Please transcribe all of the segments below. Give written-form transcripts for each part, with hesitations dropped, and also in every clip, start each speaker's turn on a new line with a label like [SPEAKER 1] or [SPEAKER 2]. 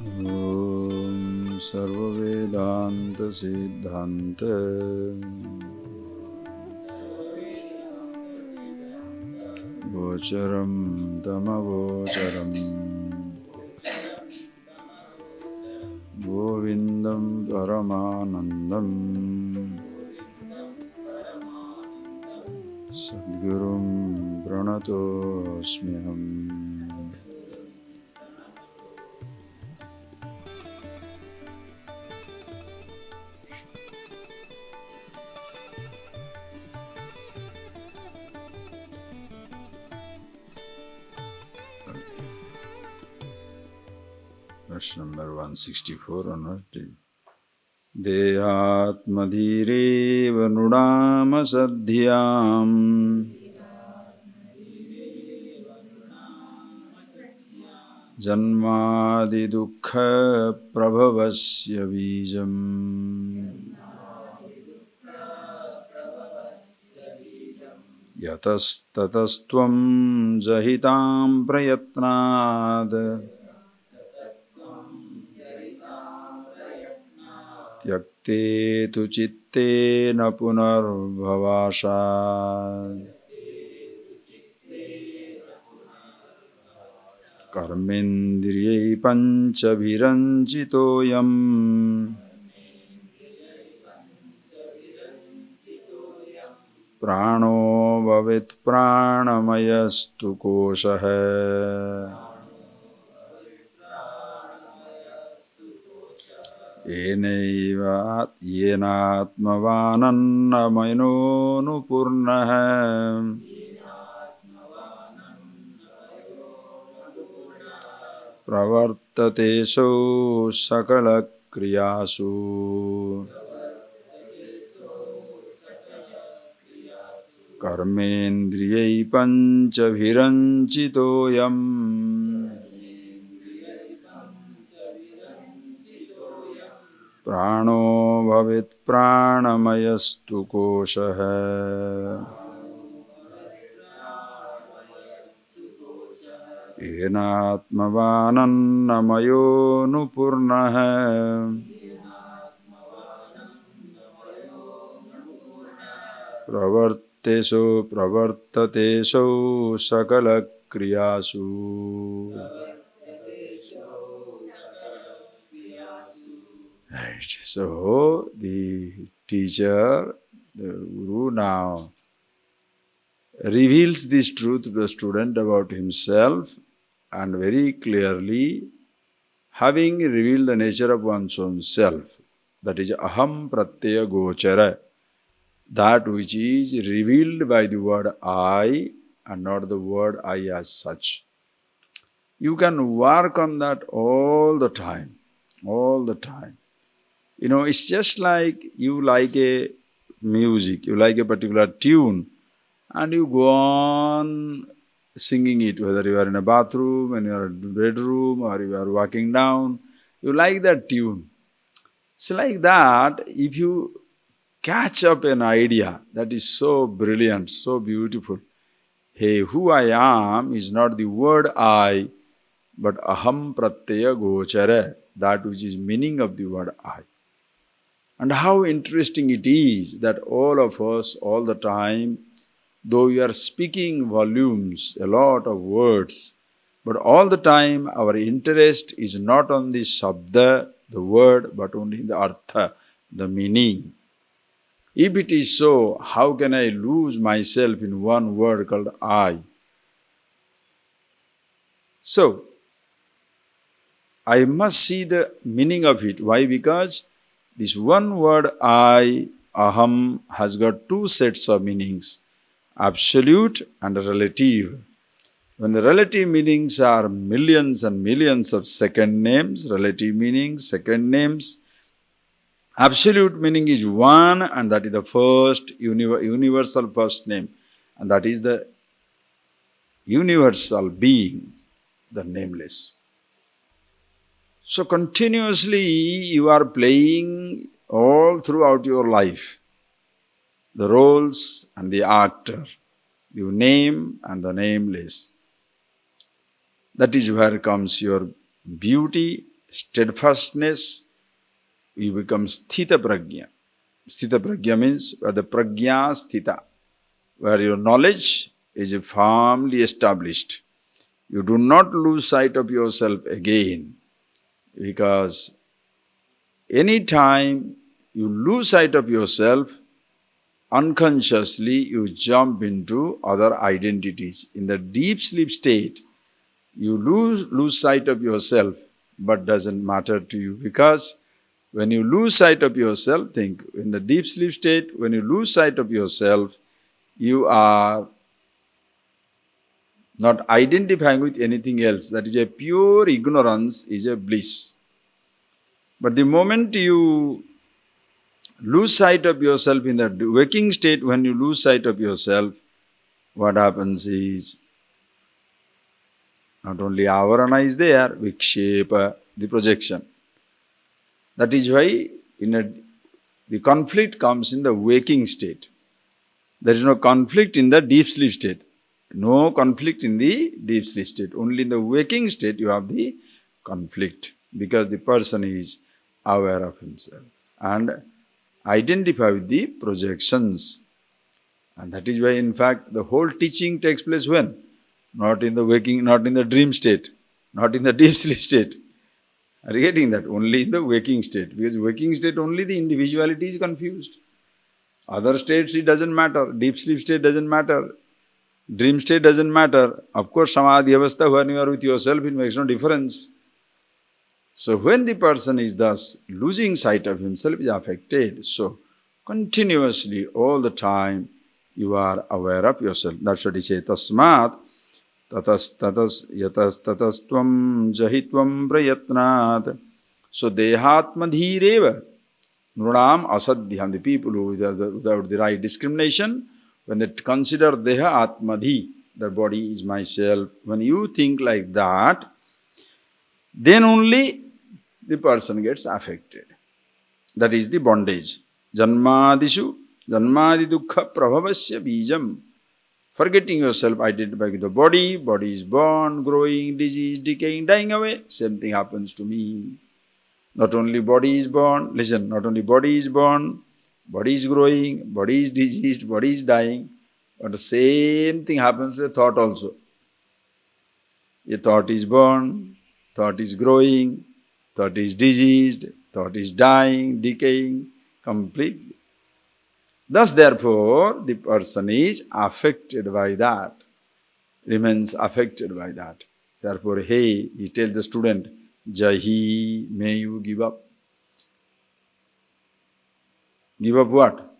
[SPEAKER 1] Om Sarva Vedanta Siddhanta Gocharam Tamagocharam Govindam Paramanandam Sadgurum Pranatosmiham. Verse number 164 onward. Dehatmadhireva nudama sadhyam Janmadi dukkha prabhavasya bijam Yatastatastvam jahitam prayatnad Tyakte tu chitte na punarbhavasha Karmendriyai panchabhiranjitoyam Prano bhavit pranamayastu koshaha Yenatmavanannamaino nupurnaha Pravartate so sakala kriyasu Karmendriyai panchabhiranjitoyam Prano bhavit pranamayastu koshaha Yenatmavanannamayo nupurnaha Pravartate so sakala kriyasu. Right. So the teacher, the Guru now reveals this truth to the student about himself, and very clearly, having revealed the nature of one's own self, that is aham pratyaya gochara, that which is revealed by the word I and not the word I as such. You can work on that all the time, all the time. You know, it's just like you like a music, you like a particular tune, and you go on singing it, whether you are in a bathroom, when you are in a bedroom, or you are walking down, you like that tune. It's like that, if you catch up an idea that is so brilliant, so beautiful, hey, who I am is not the word I, but aham pratyaya gochara, that which is meaning of the word I. And how interesting it is that all of us, all the time, though we are speaking volumes, a lot of words, but all the time our interest is not on the shabda, the word, but only in the artha, the meaning. If it is so, how can I lose myself in one word called I? So, I must see the meaning of it. Why? Because this one word I, aham, has got two sets of meanings, absolute and relative. When the relative meanings are millions and millions of second names, relative meanings, second names, absolute meaning is one, and that is the first universal first name, and that is the universal being, the nameless. So continuously you are playing all throughout your life the roles and the actor, the name and the nameless. That is where comes your beauty, steadfastness, you become sthita prajna. Sthita prajna means where the prajna sthita, where your knowledge is firmly established. You do not lose sight of yourself again, because any time you lose sight of yourself, unconsciously you jump into other identities. In the deep sleep state, you lose sight of yourself, but doesn't matter to you, because when you lose sight of yourself, think, in the deep sleep state, when you lose sight of yourself, you are not identifying with anything else. That is a pure ignorance, is a bliss. But the moment you lose sight of yourself in the waking state, when you lose sight of yourself, what happens is, not only avarana is there, vikshepa, the projection. That is why the conflict comes in the waking state. There is no conflict in the deep sleep state. No conflict in the deep sleep state. Only in the waking state you have the conflict, because the person is aware of himself and identify with the projections. And that is why, in fact, the whole teaching takes place when? Not in the waking, not in the dream state, not in the deep sleep state. Are you getting that? Only in the waking state. Because waking state only the individuality is confused. Other states it doesn't matter. Deep sleep state doesn't matter. Dream state doesn't matter. Of course, samadhi avastha, when you are with yourself, it makes no difference. So when the person is thus losing sight of himself, is affected. So continuously, all the time, you are aware of yourself. That's what he says. Tasmat tatas tvam jahitvam prayatnat. So dehatma dhireva nunam asadhyam. The people who without the right discrimination, when they consider deha atmadhi, the body is myself, when you think like that, then only the person gets affected. That is the bondage. Janmadishu, janmadi dukkha prabhavasya bijam. Forgetting yourself, identify with the body. Body is born, growing, disease, decaying, dying away. Same thing happens to me. Not only body is born, listen, not only body is born, body is growing, body is diseased, body is dying, but the same thing happens to the thought also. A thought is born, thought is growing, thought is diseased, thought is dying, decaying, completely. Thus, therefore, the person is affected by that, remains affected by that. Therefore, hey, he tells the student, Jahi, may you give up. Give up what?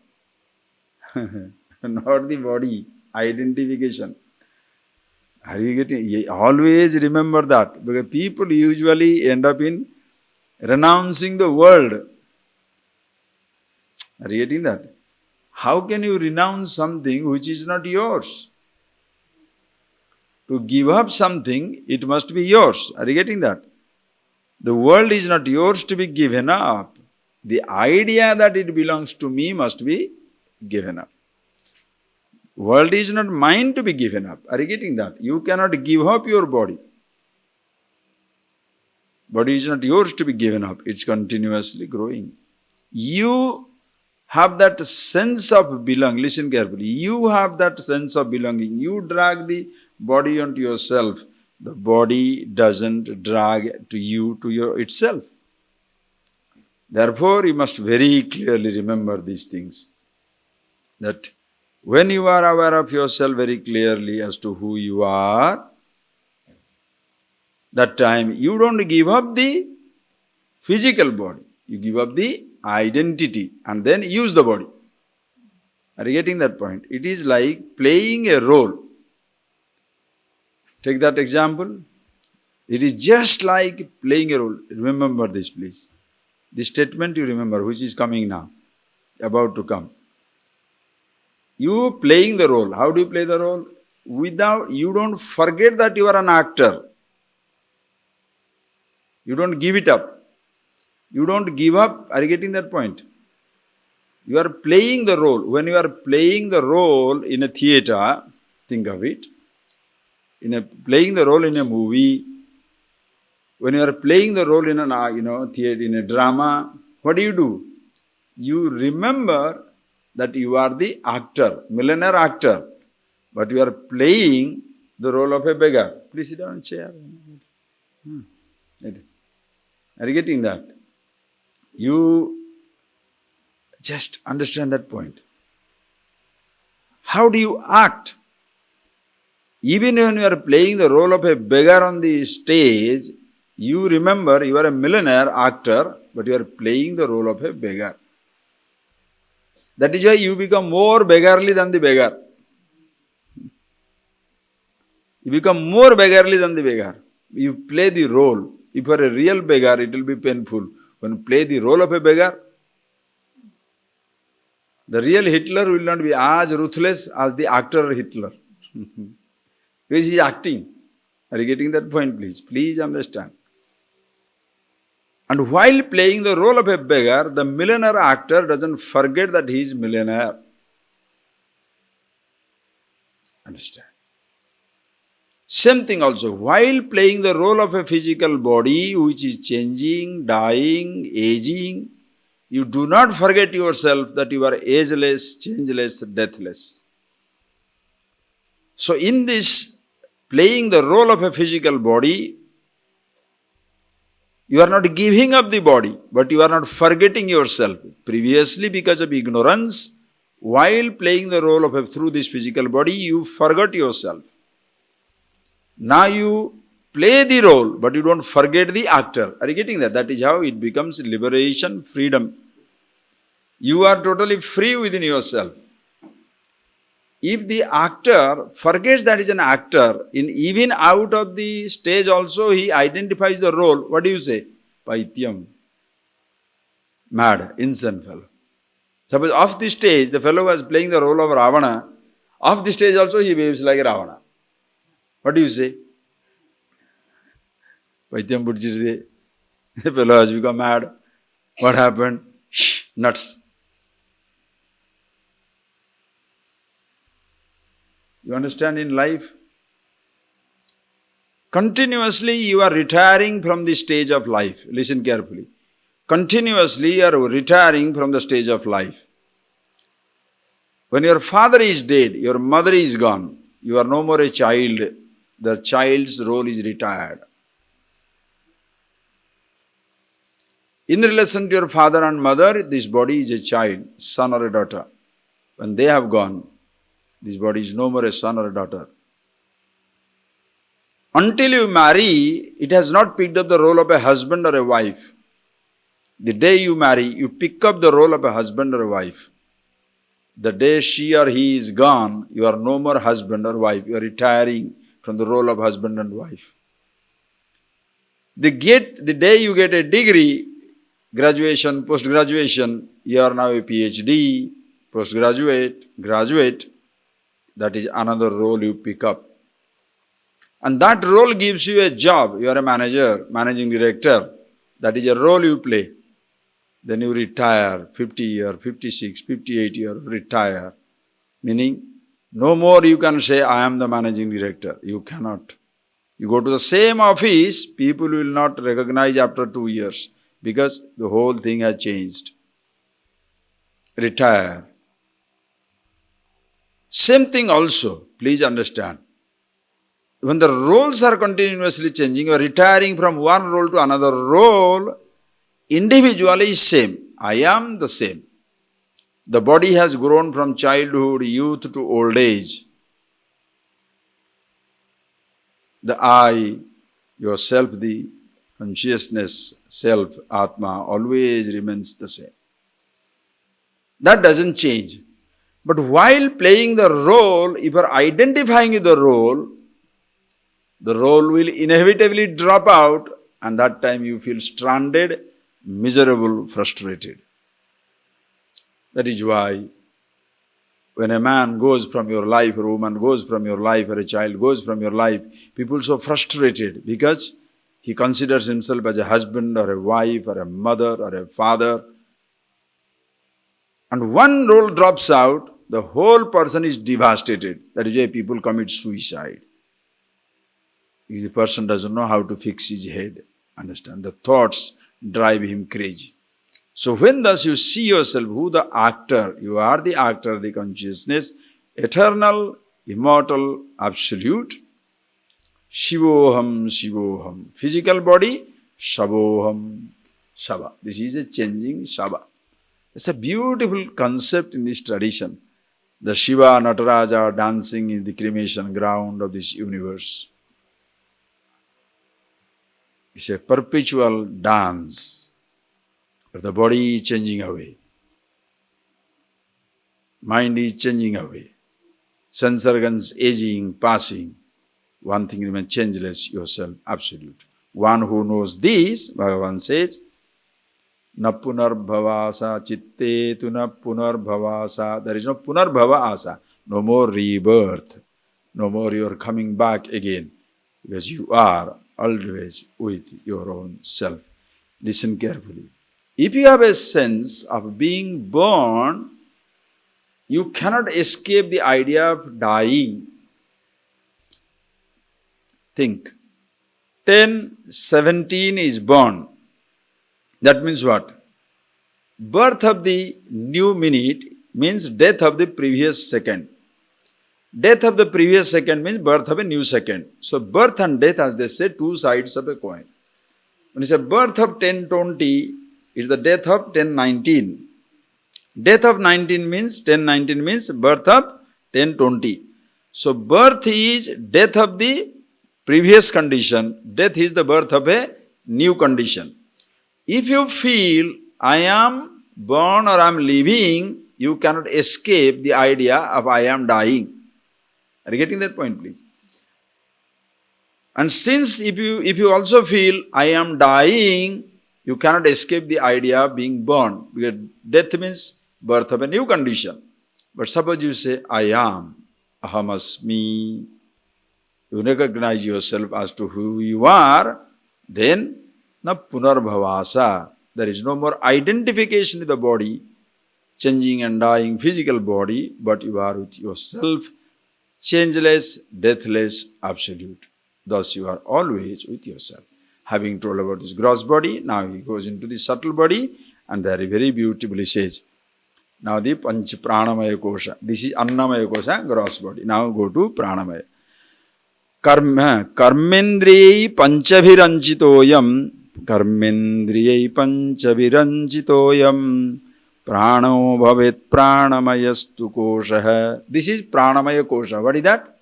[SPEAKER 1] Not the body, identification. Are you getting? Always remember that, because people usually end up in renouncing the world. Are you getting that? How can you renounce something which is not yours? To give up something, it must be yours. Are you getting that? The world is not yours to be given up. The idea that it belongs to me must be given up. World is not mine to be given up. Are you getting that? You cannot give up your body. Body is not yours to be given up. It's continuously growing. You have that sense of belonging. Listen carefully. You have that sense of belonging. You drag the body onto yourself. The body doesn't drag to you, to your itself. Therefore, you must very clearly remember these things. That when you are aware of yourself very clearly as to who you are, that time you don't give up the physical body. You give up the identity and then use the body. Are you getting that point? It is like playing a role. Take that example. It is just like playing a role. Remember this, please. This statement you remember, which is coming now, about to come. You playing the role. How do you play the role? You don't forget that you are an actor. You don't give it up. You don't give up. Are you getting that point? You are playing the role. When you are playing the role in a theater, think of it. Playing the role in a movie, When you are playing the role in a theater, in a drama, what do? You remember that you are the actor, millionaire actor, but you are playing the role of a beggar. Please sit down and chair. Are you getting that? You just understand that point. How do you act? Even when you are playing the role of a beggar on the stage, you remember you are a millionaire actor, but you are playing the role of a beggar. That is why you become more beggarly than the beggar. You become more beggarly than the beggar. You play the role. If you are a real beggar, it will be painful. When you play the role of a beggar, the real Hitler will not be as ruthless as the actor Hitler. Because he is acting. Are you getting that point, please? Please understand. And while playing the role of a beggar, the millionaire actor doesn't forget that he is millionaire. Understand? Same thing also. While playing the role of a physical body which is changing, dying, aging, you do not forget yourself that you are ageless, changeless, deathless. So in this playing the role of a physical body, you are not giving up the body, but you are not forgetting yourself. Previously, because of ignorance, while playing the role of through this physical body, you forgot yourself. Now you play the role, but you don't forget the actor. Are you getting that? That is how it becomes liberation, freedom. You are totally free within yourself. If the actor forgets that he is an actor, even out of the stage also he identifies the role, what do you say? Paityam. Mad, insane fellow. Suppose off the stage, the fellow was playing the role of Ravana, off the stage also he behaves like Ravana. What do you say? Paityam Pujya. The fellow has become mad. What happened? Shh, nuts. You understand, in life? Continuously you are retiring from the stage of life. Listen carefully. Continuously you are retiring from the stage of life. When your father is dead, your mother is gone, you are no more a child. The child's role is retired. In relation to your father and mother, this body is a child, son or a daughter. When they have gone, this body is no more a son or a daughter. Until you marry, it has not picked up the role of a husband or a wife. The day you marry, you pick up the role of a husband or a wife. The day she or he is gone, you are no more husband or wife. You are retiring from the role of husband and wife. The day you get a degree, graduation, post-graduation, you are now a PhD, postgraduate, graduate. That is another role you pick up. And that role gives you a job. You are a manager, managing director. That is a role you play. Then you retire, 50 years, 56, 58 years, retire. Meaning, no more you can say, I am the managing director. You cannot. You go to the same office, people will not recognize after 2 years because the whole thing has changed. Retire. Same thing also, please understand. When the roles are continuously changing, you are retiring from one role to another role, individually is same. I am the same. The body has grown from childhood, youth to old age. The I, yourself, the consciousness, self, Atma, always remains the same. That doesn't change. But while playing the role, if you are identifying the role will inevitably drop out, and that time you feel stranded, miserable, frustrated. That is why when a man goes from your life, or a woman goes from your life, or a child goes from your life, people are so frustrated because he considers himself as a husband or a wife or a mother or a father. And one role drops out, the whole person is devastated. That is why people commit suicide. If the person doesn't know how to fix his head. Understand? The thoughts drive him crazy. So when thus you see yourself, who the actor, you are the actor, the consciousness, eternal, immortal, absolute, Shivoham, Shivoham. Physical body, Shavoham, Shava. This is a changing Shava. It's a beautiful concept in this tradition. The Shiva Nataraja are dancing in the cremation ground of this universe. It's a perpetual dance. But the body is changing away. Mind is changing away. Sense organs aging, passing. One thing remains changeless, yourself, absolute. One who knows this, Bhagavan says, Na punarbhavasa chitte tu na punarbhavasa. There is no punarbhava asa. No more rebirth. No more your coming back again. Because you are always with your own self. Listen carefully. If you have a sense of being born, you cannot escape the idea of dying. Think. 10:17 is born. That means what? Birth of the new minute means death of the previous second. Death of the previous second means birth of a new second. So birth and death, as they say, two sides of a coin. When you say birth of 10:20, it's the death of 10:19. Death of 19 means, 10:19 means birth of 10:20. So birth is death of the previous condition. Death is the birth of a new condition. If you feel, I am born or I am living, you cannot escape the idea of I am dying. Are you getting that point, please? And since if you also feel, I am dying, you cannot escape the idea of being born. Because death means birth of a new condition. But suppose you say, I am, ahamasmi, you recognize yourself as to who you are, then na punarbhavasa. There is no more identification with the body, changing and dying physical body, but you are with yourself, changeless, deathless, absolute. Thus you are always with yourself. Having told about this gross body, now he goes into the subtle body, and there he very beautifully says, now the Panch Pranamaya Kosha. This is Annamaya Kosha, gross body. Now go to Pranamaya. Karmendriyai Panchabhiranchitoyam. Karmendriyai Panchabhiranchitoyam. Prano bhavet pranamayastu kosha. This is Pranamaya Kosha. What is that?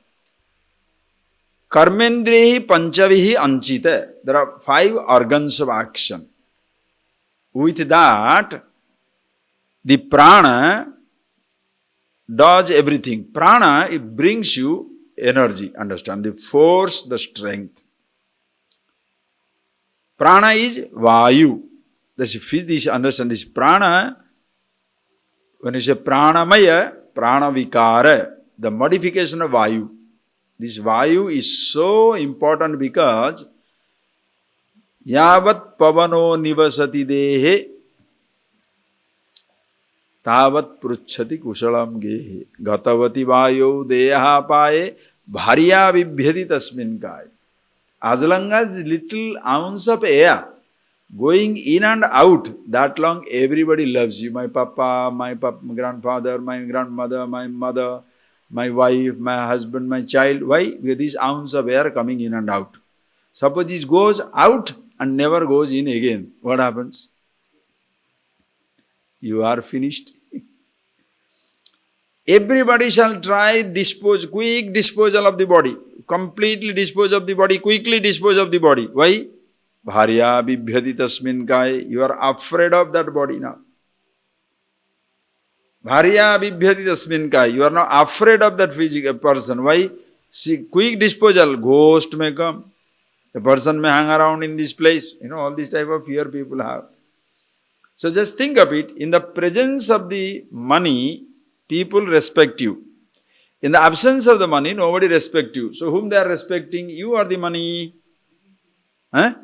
[SPEAKER 1] Karmendrihi panchavihi anchita. There are 5 organs of action. With that, the prana does everything. Prana, it brings you energy, understand? The force, the strength. Prana is vayu. This understand this prana. When you say pranamaya, pranavikara, the modification of vayu. This vayu is so important because yavat pavano nivasati dehe tavat pruchhati kushalam gehe gatavati vayo deha paye bharya vibhyati tasmin kaya. As long as the little ounce of air going in and out, that long everybody loves you. My papa, my grandfather, my grandmother, my mother, my wife, my husband, my child. Why? Because this ounce of air coming in and out. Suppose it goes out and never goes in again. What happens? You are finished. Everybody shall try quick disposal of the body. Completely dispose of the body, quickly dispose of the body. Why? Bharya bibhyati tasmin kaya. You are afraid of that body now. Bharya bibhyati tasmin kaya. You are now afraid of that physical person. Why? See, quick disposal. Ghost may come. A person may hang around in this place. You know, all this type of fear people have. So just think of it. In the presence of the money, people respect you. In the absence of the money, nobody respects you. So whom they are respecting? You or the money? Huh?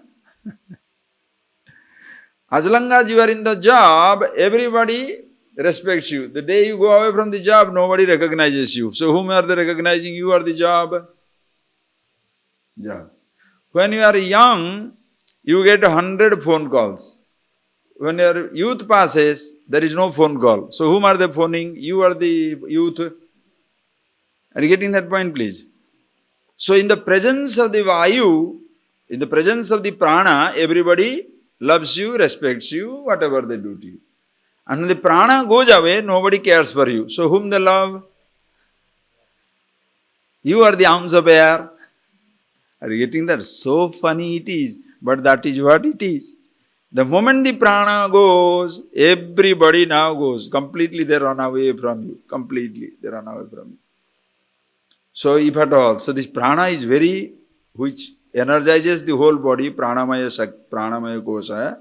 [SPEAKER 1] As long as you are in the job, everybody respects you. The day you go away from the job, nobody recognizes you. So whom are they recognizing? You or the job? Job. When you are young, You get 100 phone calls. When your youth passes, there is no phone call. So whom are they phoning? You are the youth. Are you getting that point, please? So in the presence of the Vayu, in the presence of the Prana, everybody loves you, respects you, whatever they do to you. And when the Prana goes away, nobody cares for you. So whom they love? You are the ounce of air. Are you getting that? So funny it is, but that is what it is. The moment the Prana goes, everybody now goes. Completely they run away from you. Completely they run away from you. So if at all, so this Prana is very, which energizes the whole body, Pranamaya Kosha.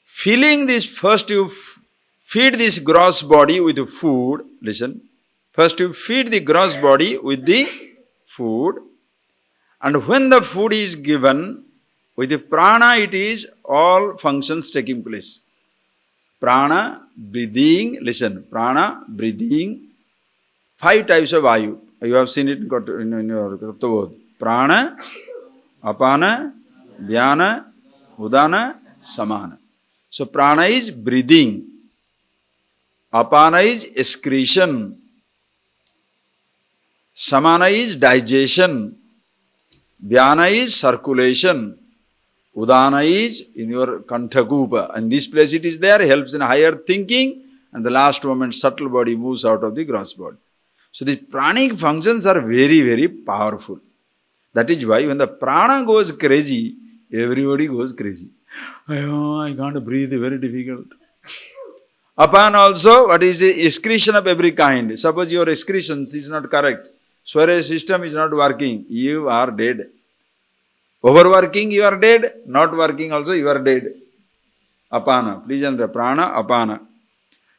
[SPEAKER 1] Feeling this, first you feed this gross body with food. Listen. First you feed the gross body with the food. And when the food is given, with the prana it is all functions taking place. Prana, breathing, listen, prana, breathing, 5 types of vayu. You have seen it in your Tattva. Prana, apana, dhyana, udana, samana. So prana is breathing. Apana is excretion. Samana is digestion. Dhyana is circulation. Udana is in your Kanthakupa. And this place it is there, helps in higher thinking. And the last moment, subtle body moves out of the gross body. So the pranic functions are very, very powerful. That is why when the prana goes crazy, everybody goes crazy. I can't breathe, very difficult. Upon also, what is the excretion of every kind? Suppose your excretions is not correct. Swaraj system is not working. You are dead. Overworking, you are dead. Not working also, you are dead. Apana. Please understand. Prana, apana.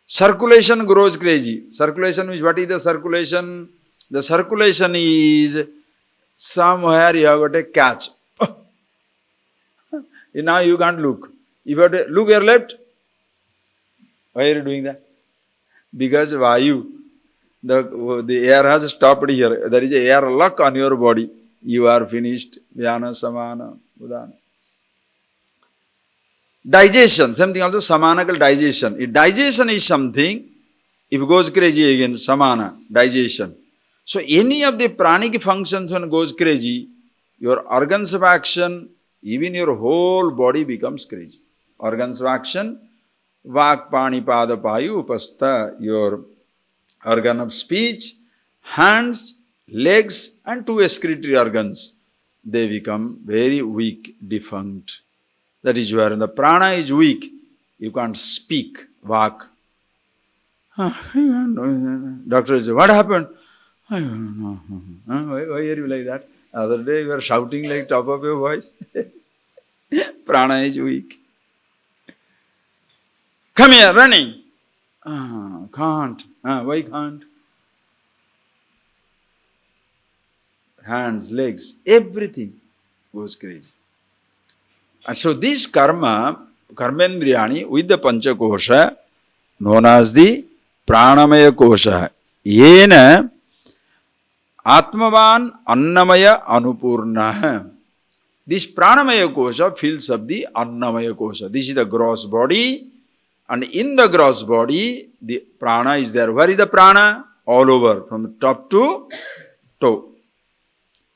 [SPEAKER 1] Circulation grows crazy. Circulation means, what is the circulation? The circulation is somewhere you have got a catch. Now you can't look. If you have to look your left, why are you doing that? Because Vayu, the air has stopped here. There is a air lock on your body. You are finished. Vyana, samana, udana. Digestion, something also samanakal digestion. If digestion is something, if it goes crazy again, samana, digestion. So any of the pranic functions when it goes crazy, your organs of action, even your whole body becomes crazy. Organs of action, vak, pani, pada, payu, upastha, your organ of speech, hands, legs and 2 excretory organs, they become very weak, defunct. That is where the prana is weak. You can't speak, vak. Doctor says, what happened? I don't know. Why are you like that? Other day you were shouting like top of your voice. Prana is weak. Come here, running. Can't. Why can't? Hands, legs, everything goes crazy. And so this karma, karmendriyani with the pancha kosha, known as the pranamaya kosha, yena atmavan annamaya anupurna. This pranamaya kosha fills up the annamaya kosha. This is the gross body, and in the gross body, the prana is there. Where is the prana? All over, from the top to toe.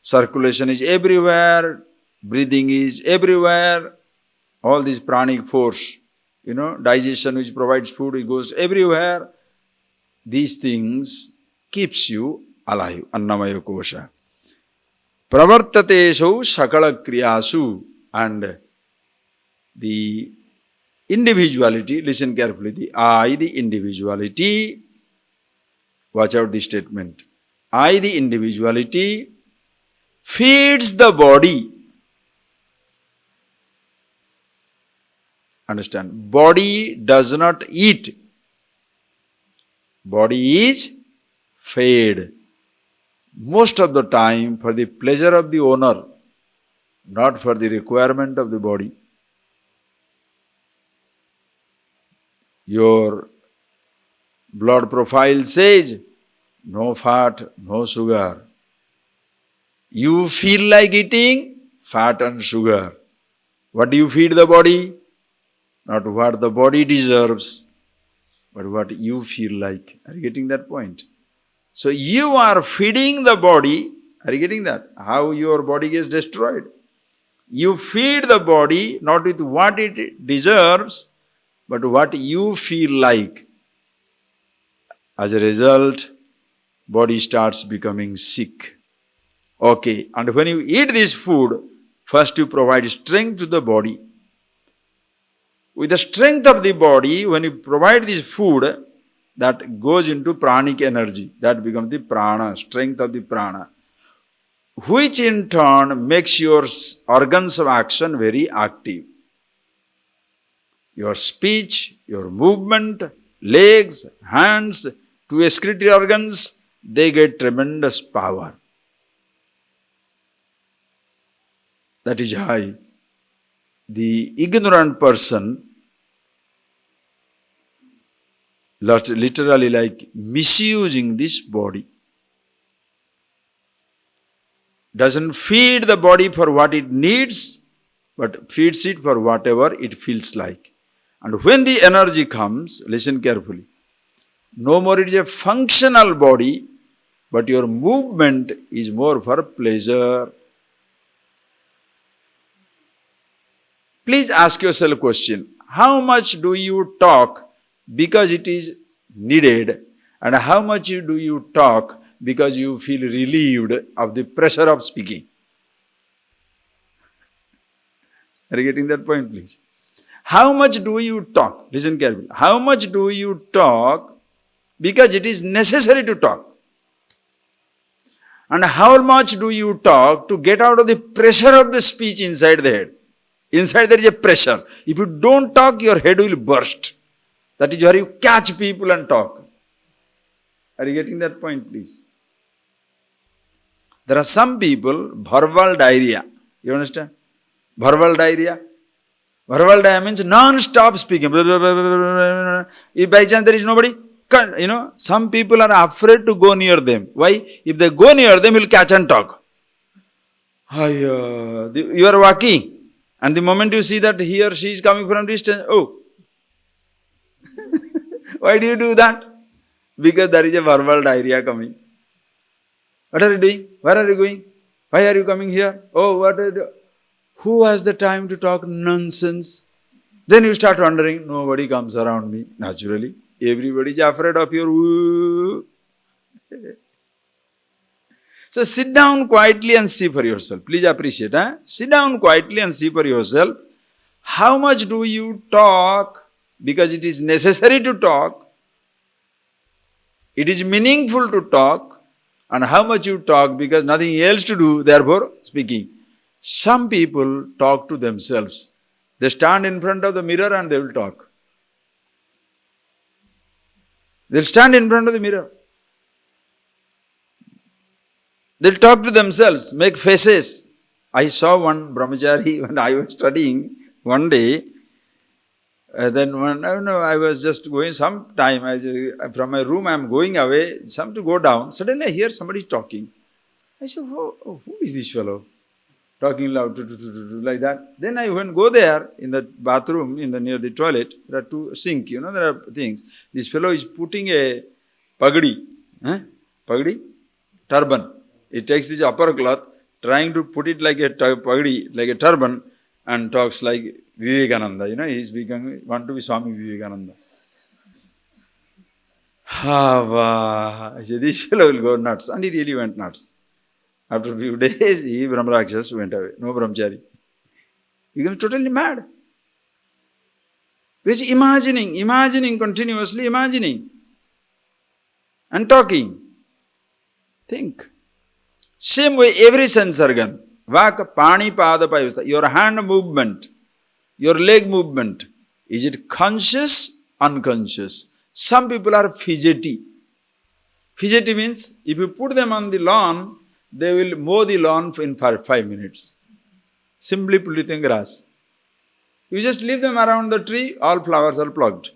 [SPEAKER 1] Circulation is everywhere, breathing is everywhere, all this pranic force, digestion which provides food, it goes everywhere. These things keeps you alive, annamaya kosha. Pravartateshu sakala kriyasu, and the individuality, listen carefully, the individuality, watch out this statement, the individuality feeds the body. Understand? Body does not eat. Body is fed. Most of the time for the pleasure of the owner, not for the requirement of the body. Your blood profile says, no fat, no sugar. You feel like eating, fat and sugar. What do you feed the body? Not what the body deserves, but what you feel like. Are you getting that point? So you are feeding the body. Are you getting that? How your body gets destroyed? You feed the body not with what it deserves, but what you feel like. As a result, body starts becoming sick. Okay, and when you eat this food, first you provide strength to the body. With the strength of the body, when you provide this food, that goes into pranic energy. That becomes the prana, strength of the prana, which in turn makes your organs of action very active. Your speech, your movement, legs, hands, to excretory organs, they get tremendous power. That is why the ignorant person, literally like misusing this body, doesn't feed the body for what it needs, but feeds it for whatever it feels like. And when the energy comes, listen carefully, no more it is a functional body, but your movement is more for pleasure. Please ask yourself a question. How much do you talk because it is needed, and how much do you talk because you feel relieved of the pressure of speaking? Are you getting that point, please? How much do you talk? Listen carefully. How much do you talk because it is necessary to talk? And how much do you talk to get out of the pressure of the speech inside the head? Inside there is a pressure. If you don't talk, your head will burst. That is where you catch people and talk. Are you getting that point, please? There are some people, verbal diarrhea. You understand? Verbal diarrhea. Verbal diarrhea means non-stop speaking. If by chance there is nobody, some people are afraid to go near them. Why? If they go near them, he will catch and talk. You are walking, and the moment you see that he or she is coming from distance, oh. Why do you do that? Because there is a verbal diarrhea coming. What are you doing? Where are you going? Why are you coming here? Oh, what are you doing? Who has the time to talk nonsense? Then you start wondering, nobody comes around me. Naturally, everybody is afraid of your woo. So sit down quietly and see for yourself. Please appreciate. Sit down quietly and see for yourself. How much do you talk because it is necessary to talk? It is meaningful to talk. And how much you talk because nothing else to do, therefore speaking. Some people talk to themselves. They stand in front of the mirror and they will talk. They'll stand in front of the mirror. They'll talk to themselves, make faces. I saw one brahmachari when I was studying one day. Then when I was just going sometime, from my room I am going away, some to go down. Suddenly I hear somebody talking. I said, who is this fellow? Talking loud, like that. Then I went go there in the bathroom, near the toilet. There are two sinks, there are things. This fellow is putting a pagdi, turban. He takes this upper cloth, trying to put it like a pagdi, like a turban, and talks like Vivekananda. He's want to be Swami Vivekananda. I said, this fellow will go nuts. And he really went nuts. After a few days, he, Brahmarakshas, went away. No brahmachari. He became totally mad. Because imagining, continuously imagining. And talking. Think. Same way, every sense organ. Vak, pani, pada, payavastha. Your hand movement, your leg movement. Is it conscious, unconscious? Some people are fidgety. Fidgety means, if you put them on the lawn, they will mow the lawn in 5 minutes. Simply pulling grass. You just leave them around the tree, all flowers are plucked.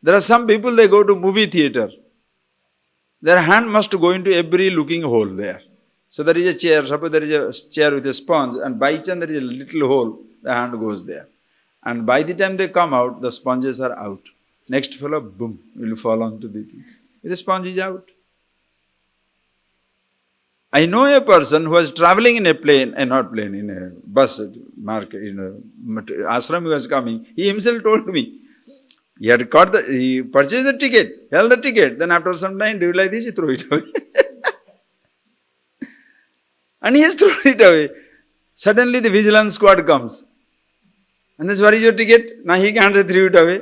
[SPEAKER 1] There are some people, they go to movie theater. Their hand must go into every looking hole there. So there is a chair, suppose there is a chair with a sponge, and by chance there is a little hole, the hand goes there. And by the time they come out, the sponges are out. Next fellow, boom, will fall onto the thing. The sponge is out. I know a person who was traveling in a plane, not plane, in a bus, market, in a ashram he was coming. He himself told me, he purchased the ticket, held the ticket, then after some time, do you like this? He threw it away. And he has thrown it away. Suddenly the vigilance squad comes. And then, where is your ticket? Now he can't throw it away.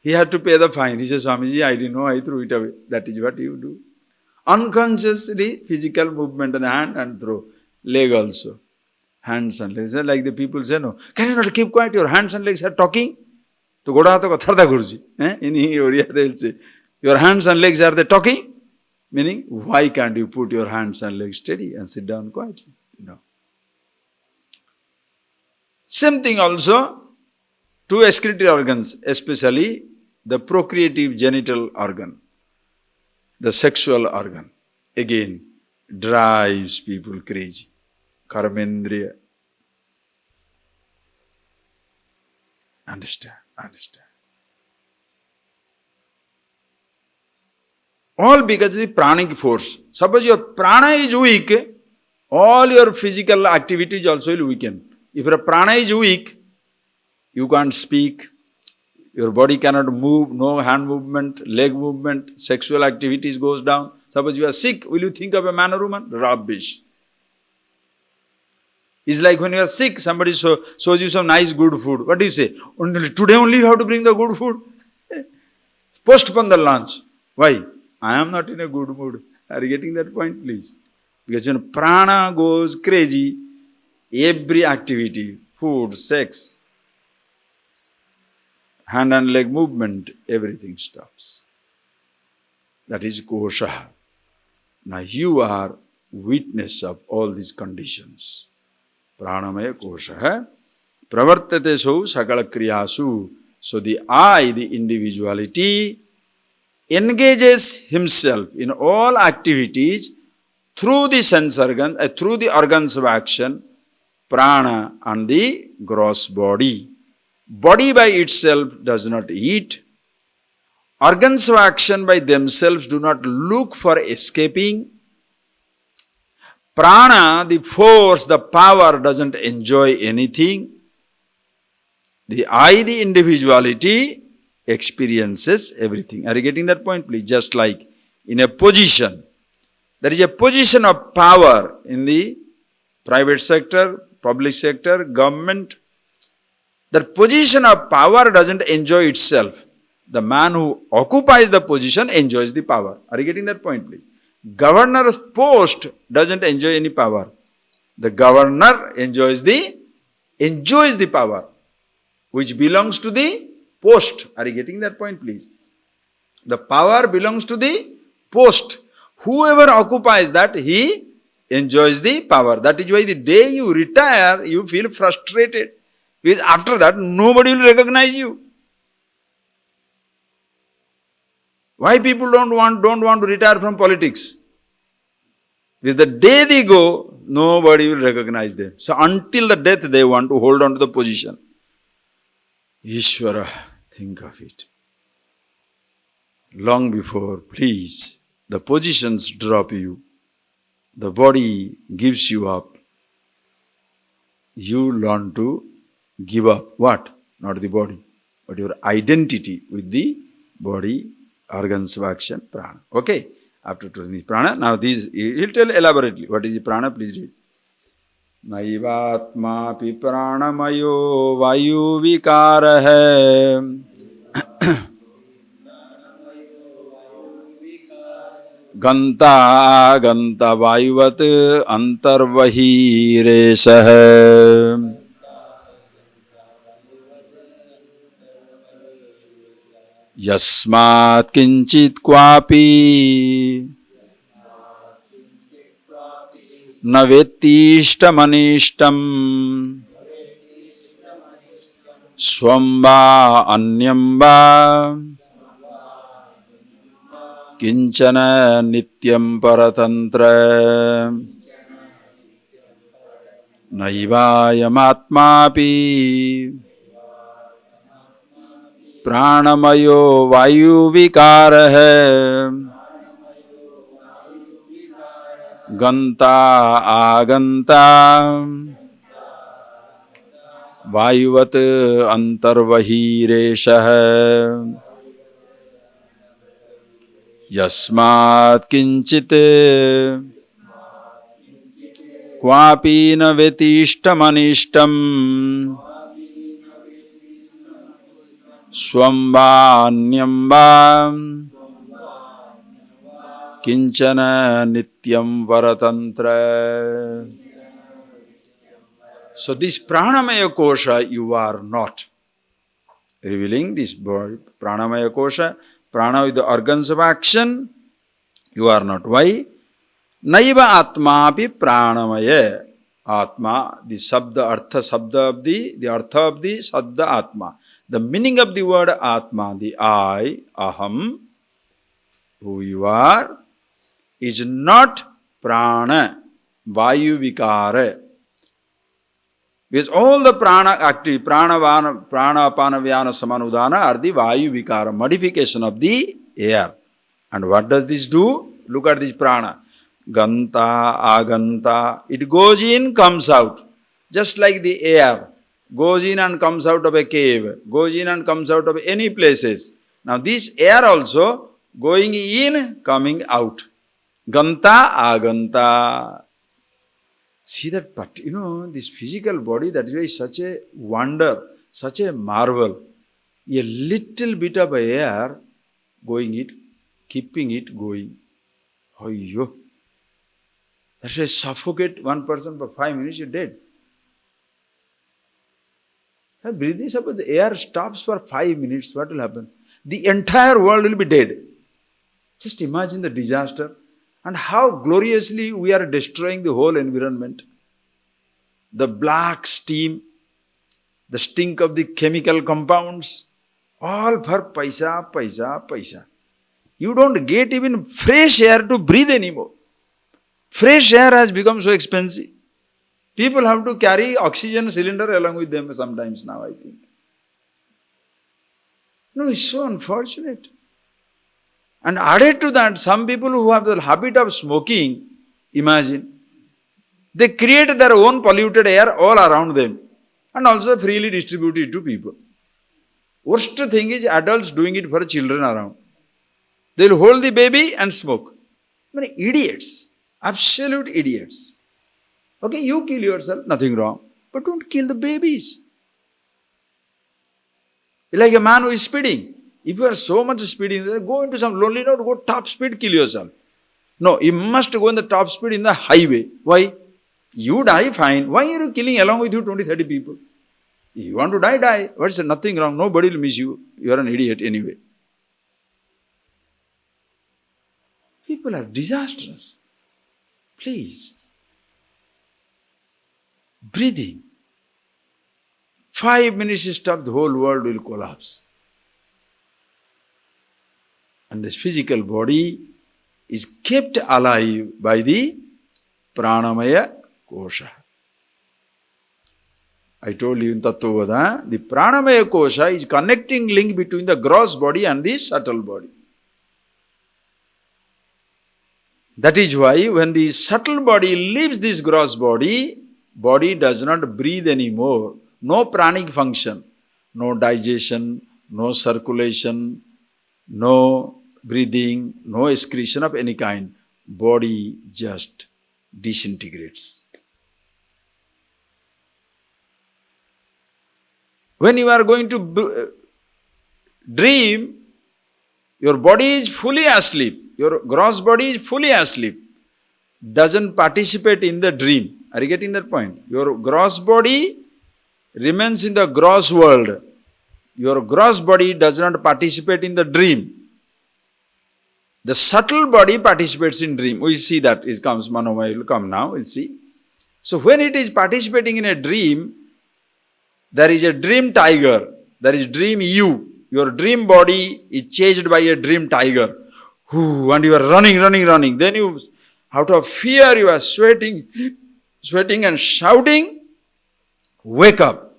[SPEAKER 1] He had to pay the fine. He says, Swamiji, I didn't know, I threw it away. That is what you do. Unconsciously, physical movement and hand and throw. Leg also. Hands and legs. Like the people say, no, can you not keep quiet? Your hands and legs are talking. To goda to katharda guruji. In area they'll say, your hands and legs are they talking? Meaning, why can't you put your hands and legs steady and sit down quietly? No. Same thing also to excretory organs, especially the procreative genital organ, the sexual organ. Again, drives people crazy. Karmendriya. Understand. All because of the pranic force. Suppose your prana is weak, all your physical activities also will weaken. If your prana is weak, you can't speak, your body cannot move, no hand movement, leg movement, sexual activities goes down. Suppose you are sick, will you think of a man or woman? Rubbish. It's like when you are sick, somebody shows you some nice good food. What do you say? Today only you have to bring the good food? Postpone the lunch. Why? I am not in a good mood. Are you getting that point, please? Because when prana goes crazy, every activity, food, sex, hand and leg movement, everything stops. That is kosha. Now you are witness of all these conditions. Pranamaya kosha. Pravartate so sakala kriyasu. So the I, the individuality, engages himself in all activities through the sense organ, through the organs of action, prana and the gross body. Body by itself does not eat. Organs of action by themselves do not look for escaping. Prana, the force, the power, doesn't enjoy anything. The I, the individuality, experiences everything. Are you getting that point, please? Just like in a position, there is a position of power in the private sector, public sector, government. That position of power doesn't enjoy itself. The man who occupies the position enjoys the power. Are you getting that point, please? Governor's post doesn't enjoy any power. The governor enjoys the power which belongs to the post. Are you getting that point, please? The power belongs to the post. Whoever occupies that, he enjoys the power. That is why the day you retire, you feel frustrated. Because after that, nobody will recognize you. Why people don't want to retire from politics? Because the day they go, nobody will recognize them. So until the death, they want to hold on to the position. Ishvara, think of it. Long before, please, the positions drop you. The body gives you up. You learn to give up. What? Not the body, but your identity with the body, organs of action, prana. Okay? After this prana, now these, he'll tell elaborately. What is the prana? Please read. Naivatma pi pranamayo vayu vikara hai. Ganta ganta vayuvat antarvahi resah. Yasmat kinchit kwapi navetishtamanishtam swamba anyamba Kinchana nityam paratantra naivayamatmapi pranamayo vayu vikara hai ganta aganta vayuvat antarvahiresha hai yasmat kinchit क्वापि न व्यतिष्टमनिष्टम् स्वं वान्यं वा किंचन नित्यं वरतंत्र. So this pranamaya kosha you are not. Revealing this body, pranamaya kosha, prana with the organs of action, you are not. Why? Naiva atma api pranamaya. Atma, the sabda, artha sabda of the artha of the sabda atma. The meaning of the word atma, the I, aham, who you are, is not prana, vayu vikara. Because all the prana activity, prana apana vyana samanudana are the vayu vikara, modification of the air. And what does this do? Look at this prana. Ganta, aganta, it goes in, comes out. Just like the air goes in and comes out of a cave, goes in and comes out of any places. Now this air also going in, coming out. Ganta, aganta. See that, but this physical body, that is why such a wonder, such a marvel. A little bit of air going it, keeping it going. Oh, yo. That's why suffocate one person for 5 minutes, you're dead. Breathing, suppose the air stops for 5 minutes, what will happen? The entire world will be dead. Just imagine the disaster and how gloriously we are destroying the whole environment. The black steam, the stink of the chemical compounds, all for paisa, paisa, paisa. You don't get even fresh air to breathe anymore. Fresh air has become so expensive. People have to carry oxygen cylinder along with them sometimes now, I think. No, it's so unfortunate. And added to that, some people who have the habit of smoking, imagine, they create their own polluted air all around them and also freely distribute it to people. Worst thing is adults doing it for children around. They will hold the baby and smoke. I mean, idiots. Absolute idiots. Okay, you kill yourself, nothing wrong. But don't kill the babies. Like a man who is speeding. If you are so much speeding, go into some lonely road, go top speed, kill yourself. No, you must go in the top speed in the highway. Why? You die, fine. Why are you killing along with you 20, 30 people? If you want to die, die. What's nothing wrong? Nobody will miss you. You are an idiot anyway. People are disastrous. Please. Breathing. 5 minutes stop, the whole world will collapse. And this physical body is kept alive by the pranamaya kosha. I told you in Tattvavada, the pranamaya kosha is connecting link between the gross body and the subtle body. That is why when the subtle body leaves this gross body, body does not breathe anymore. No pranic function, no digestion, no circulation, no breathing, no excretion of any kind. Body just disintegrates. When you are going to dream, your body is fully asleep. Your gross body is fully asleep. Doesn't participate in the dream. Are you getting that point? Your gross body remains in the gross world. Your gross body does not participate in the dream. The subtle body participates in dream. We see that. It comes, Manoma will come now, we'll see. So when it is participating in a dream, there is a dream tiger. There is dream you. Your dream body is chased by a dream tiger And you are running. Then you, out of fear, you are sweating and shouting. Wake up.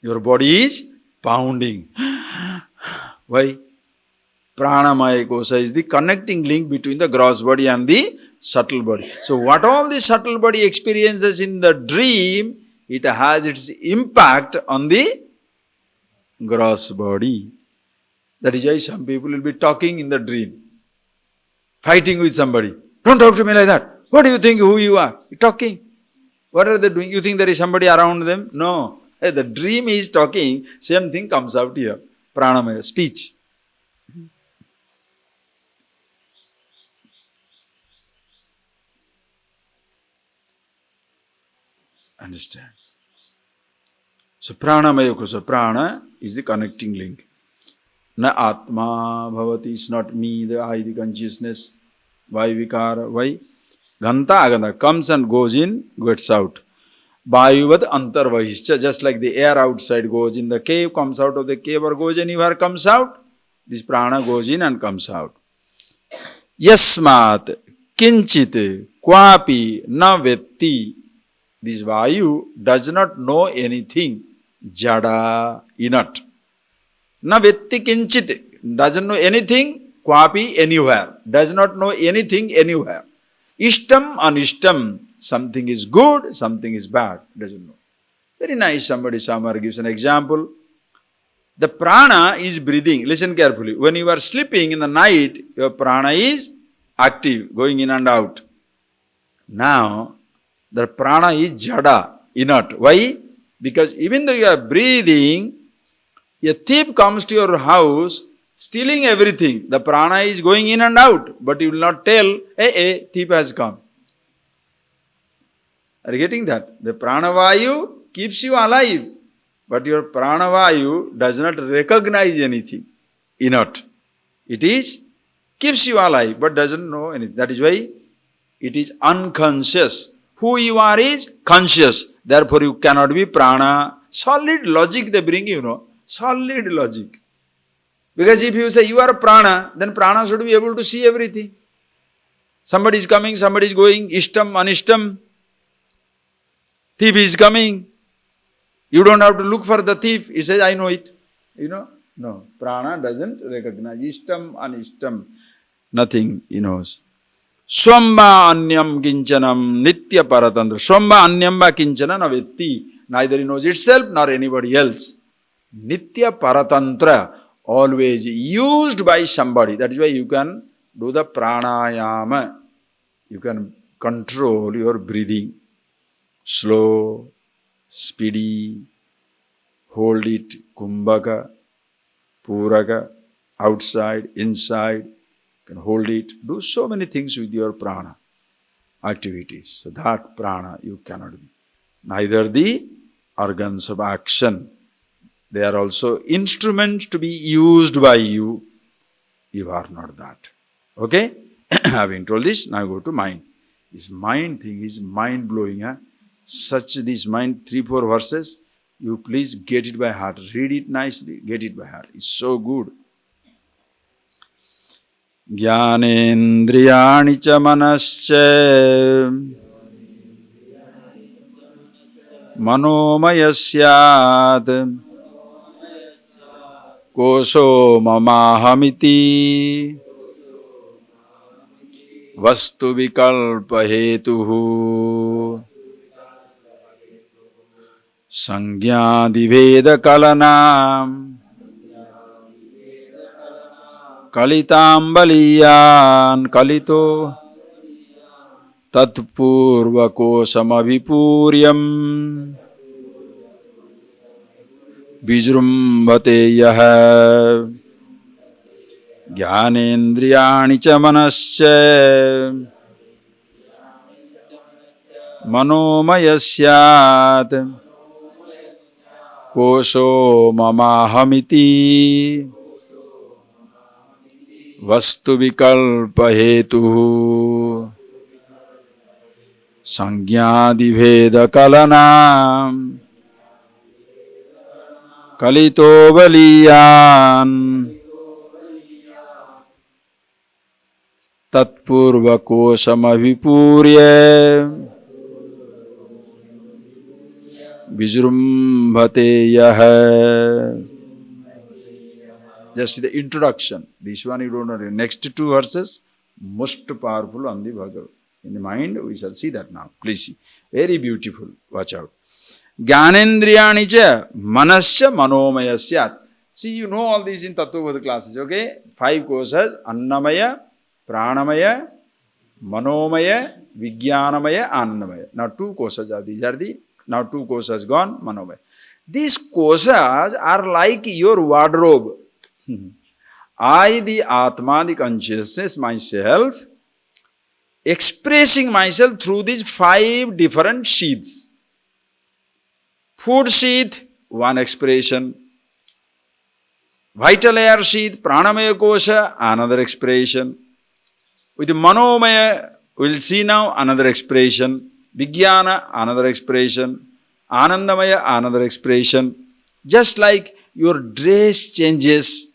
[SPEAKER 1] Your body is pounding. Why? Pranamaya kosha is the connecting link between the gross body and the subtle body. So what all the subtle body experiences in the dream, it has its impact on the gross body. That is why some people will be talking in the dream, fighting with somebody. Don't talk to me like that. What do you think who you are? You're talking. What are they doing? You think there is somebody around them? No. The dream is talking, same thing comes out here. Pranamaya, speech. Understand? So pranamaya kosa, prana is the connecting link. Na atma bhavati is not me, the I, the consciousness. Why vikara? Why? Ganta aganta comes and goes in, gets out. Vayuvad antarvahischa, just like the air outside goes in the cave, comes out of the cave or goes anywhere, comes out. This prana goes in and comes out. Yasmat kinchit kwapi na vetti. This Vayu does not know anything. Jada, inert. Na vetti kinchit, doesn't know anything. Kwapi, anywhere. Does not know anything anywhere. Ishtam, anishtam. Something is good, something is bad. Doesn't know. Very nice. Somebody somewhere gives an example. The prana is breathing. Listen carefully. When you are sleeping in the night, your prana is active, going in and out. Now, the prana is jada, inert. Why? Because even though you are breathing, a thief comes to your house, stealing everything. The prana is going in and out, but you will not tell, hey, thief has come. Are you getting that? The pranavayu keeps you alive, but your pranavayu does not recognize anything. Inert. It is, keeps you alive, but doesn't know anything. That is why it is unconscious. Who you are is conscious. Therefore you cannot be prana. Solid logic they bring, Solid logic. Because if you say you are prana, then prana should be able to see everything. Somebody is coming, somebody is going, ishtam, anishtam. Thief is coming. You don't have to look for the thief. He says, I know it. No. Prana doesn't recognize. Ishtam, anishtam. Nothing he knows. Swamba anyam kinchanam nitya paratantra. Swamba anyamba kinchana navetti. Neither he knows itself nor anybody else. Nitya paratantra. Always used by somebody. That is why you can do the pranayama. You can control your breathing. Slow, speedy, hold it, kumbhaka, puraka, outside, inside, you can hold it. Do so many things with your prana activities. So that prana you cannot be. Neither the organs of action. They are also instruments to be used by you. You are not that. Okay? Having told this, now go to mind. This mind thing is mind-blowing. Such this mind, 3-4 verses, you please get it by heart. Read it nicely, get it by heart. It's so good. Jnanendriyani cha manascha manomayasyat kosho mamahamiti vastu vikalpa hetuhu Sangyadiveda kalanam kalitambaliyan kalito tatpurvakosamavipuriyam bijrumbhate yaha jnanendriyani cha manascha manomayasyat kosho mamahamiti vastu vikalpa hetuhu sangyadiveda kalanam kalito baliyan तत्पूर्वकोशमभिपूर्य विजृम्भते यः. Just the introduction. This one you don't know. Next two verses, most powerful on the Bhagavad. In the mind, we shall see that now. Please see. Very beautiful. Watch out. Gyanendriyani cha manascha manomaya syat. See, you know all these in Tattva classes, okay? 5 koshas, Annamaya, Pranamaya, Manomaya, Vijnanamaya, Annamaya. Now 2 koshas are these. Now 2 koshas gone, Manomaya. These koshas are like your wardrobe. I, the Atma, the consciousness, myself, expressing myself through these 5 different sheaths. Food sheath, one expression. Vital air sheath, Pranamaya kosha, another expression. With Manomaya, we'll see now another expression. Vijnana, another expression. Anandamaya, another expression. Just like your dress changes,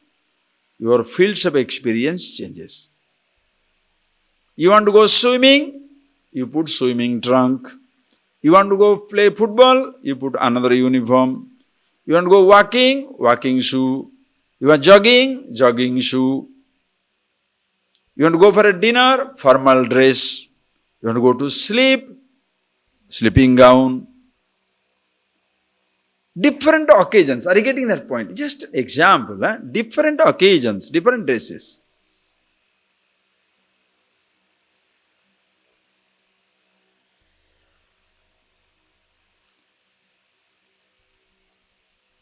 [SPEAKER 1] your fields of experience changes. You want to go swimming, you put swimming trunk. You want to go play football, you put another uniform. You want to go walking, walking shoe. You are jogging, jogging shoe. You want to go for a dinner, formal dress. You want to go to sleep, sleeping gown. Different occasions. Are you getting that point? Just example. Different occasions, different dresses.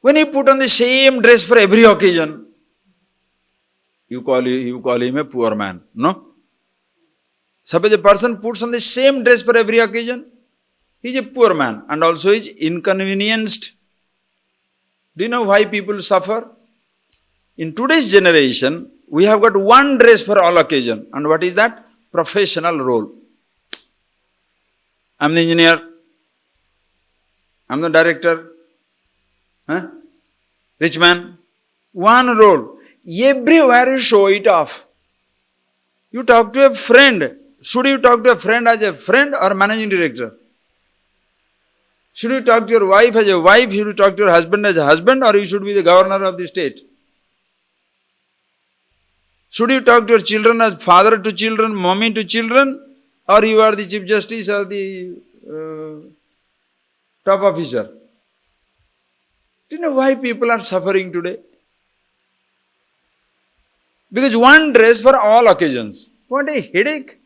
[SPEAKER 1] When you put on the same dress for every occasion, you call him a poor man. No? Suppose a person puts on the same dress for every occasion, he is a poor man and also is inconvenienced. Do you know why people suffer? In today's generation, we have got one dress for all occasion. And what is that? Professional role. I am the engineer. I am the director. Rich man. One role. Everywhere you show it off. You talk to a friend. Should you talk to a friend as a friend or managing director? Should you talk to your wife as a wife? Should you talk to your husband as a husband? Or you should be the governor of the state? Should you talk to your children as father to children, mommy to children? Or you are the chief justice or the top officer? Do you know why people are suffering today? Because one dress for all occasions. What a headache.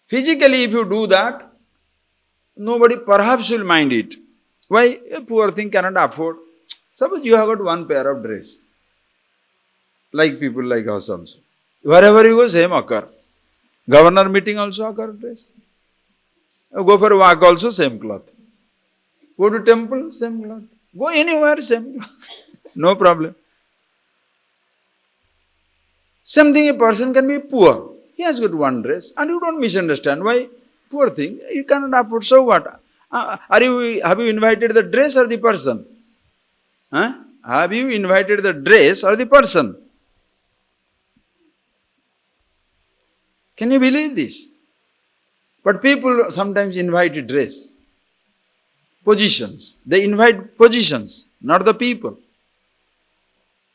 [SPEAKER 1] Physically, if you do that, nobody perhaps will mind it. Why? A poor thing cannot afford. Suppose you have got one pair of dress. Like people like us also. Wherever you go, same occur. Governor meeting also occur dress. Go for a walk also, same cloth. Go to temple, same cloth. Go anywhere, same cloth. No problem. Same thing, a person can be poor. He has got one dress and you don't misunderstand. Why? Poor thing, you cannot afford, so what? Have you invited the dress or the person? Have you invited the dress or the person? Can you believe this? But people sometimes invite dress. Positions. They invite positions, not the people.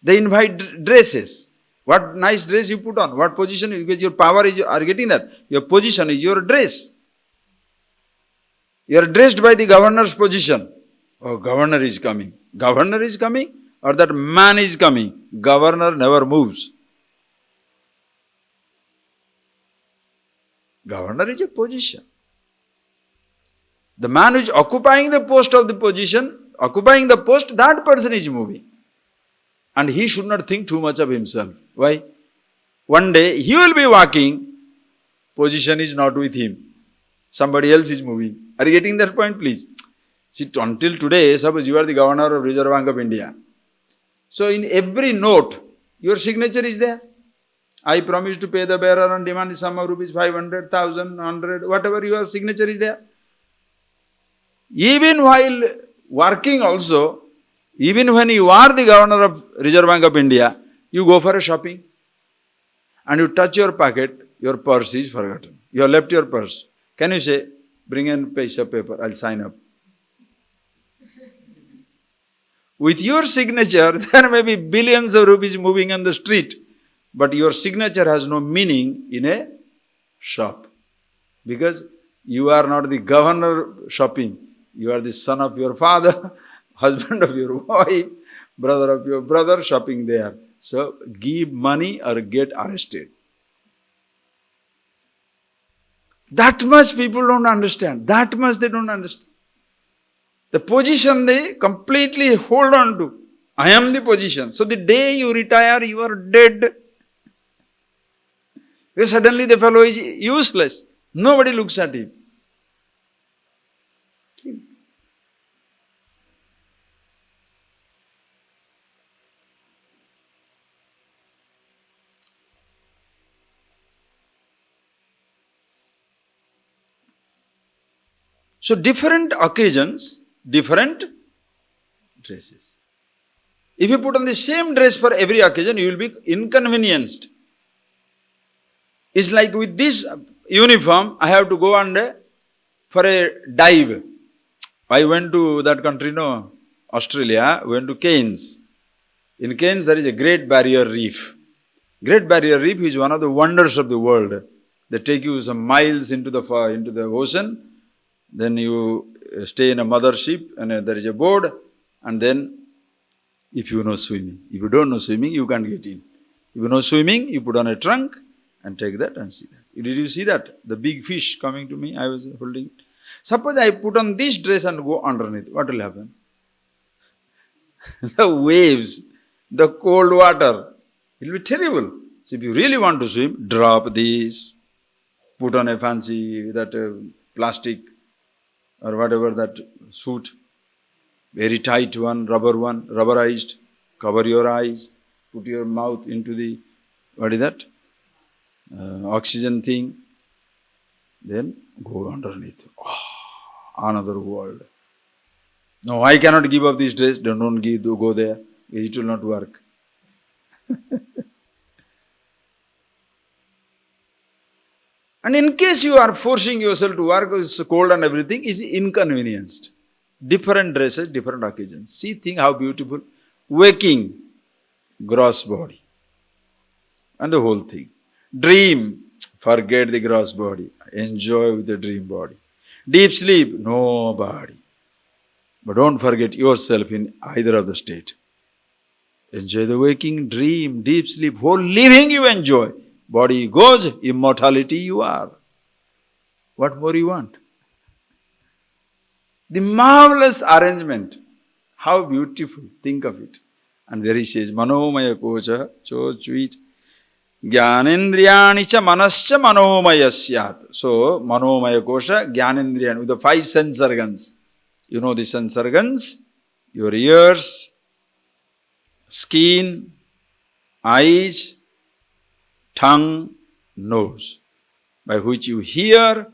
[SPEAKER 1] They invite dresses. What nice dress you put on, what position, because your power is, are getting that. Your position is your dress. You are dressed by the governor's position. Oh, governor is coming. Governor is coming or that man is coming. Governor never moves. Governor is a position. The man who is occupying the post of the position, occupying the post, that person is moving. And he should not think too much of himself. Why? One day he will be walking, position is not with him. Somebody else is moving. Are you getting that point, please? See, until today, suppose you are the governor of Reserve Bank of India. So in every note, your signature is there. I promise to pay the bearer on demand sum of rupees 500, 1000, 100, whatever your signature is there. Even while working also, even when you are the governor of Reserve Bank of India, you go for a shopping. and you touch your pocket, your purse is forgotten. You have left your purse. Can you say, bring a piece of paper, I'll sign up? With your signature, there may be billions of rupees moving on the street, but your signature has no meaning in a shop. Because you are not the governor shopping. You are the son of your father, husband of your wife, brother of your brother shopping there. So give money or get arrested. That much people don't understand. That much they don't understand. The position they completely hold on to. I am the position. So the day you retire, you are dead. Because suddenly the fellow is useless. Nobody looks at him. So different occasions, different dresses. If you put on the same dress for every occasion, you will be inconvenienced. It's like with this uniform, I have to go and for a dive. I went to that country, no, Australia, went to Cairns. In Cairns, there is a Great Barrier Reef. Great Barrier Reef is one of the wonders of the world. They take you some miles into the ocean. Then you stay in a mothership and there is a board, and then if you know swimming. If you don't know swimming, you can't get in. If you know swimming, you put on a trunk and take that and see that. Did you see that? The big fish coming to me, I was holding it. Suppose I put on this dress and go underneath, what will happen? The waves, the cold water, it will be terrible. So if you really want to swim, drop this, put on a fancy plastic or whatever that suit, very tight one, rubberized, cover your eyes, put your mouth into the, oxygen thing, then go underneath. Oh, another world. No, I cannot give up this dress, don't go there, it will not work. And in case you are forcing yourself to work, it's cold and everything, is inconvenienced. Different dresses, different occasions. See, think how beautiful. Waking, gross body. And the whole thing. Dream, forget the gross body. Enjoy with the dream body. Deep sleep, no body. But don't forget yourself in either of the state. Enjoy the waking, dream, deep sleep. Whole living you enjoy. Body goes, immortality you are. What more you want? The marvelous arrangement. How beautiful. Think of it. And there he says, Manomaya kocha, so sweet. Jnanendriyani cha manascha manomaya syat. So, Manomaya kosha, Jnanendriyani, with the 5 sense organs. You know the sense organs? Your ears, skin, eyes, tongue, nose, by which you hear,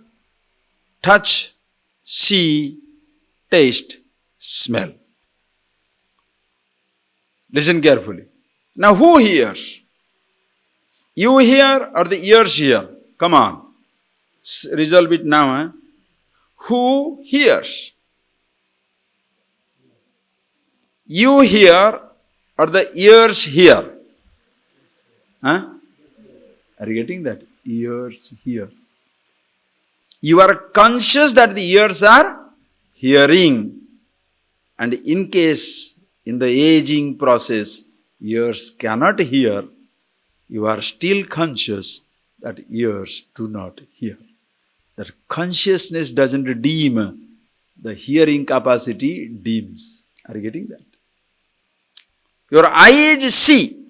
[SPEAKER 1] touch, see, taste, smell. Listen carefully. Now who hears? You hear or the ears hear? Come on. Resolve it now. Who hears? You hear or the ears hear? Huh? Are you getting that? Ears hear. You are conscious that the ears are hearing. And in case in the aging process, ears cannot hear, you are still conscious that ears do not hear. That consciousness doesn't dim, the hearing capacity dims. Are you getting that? Your eyes see.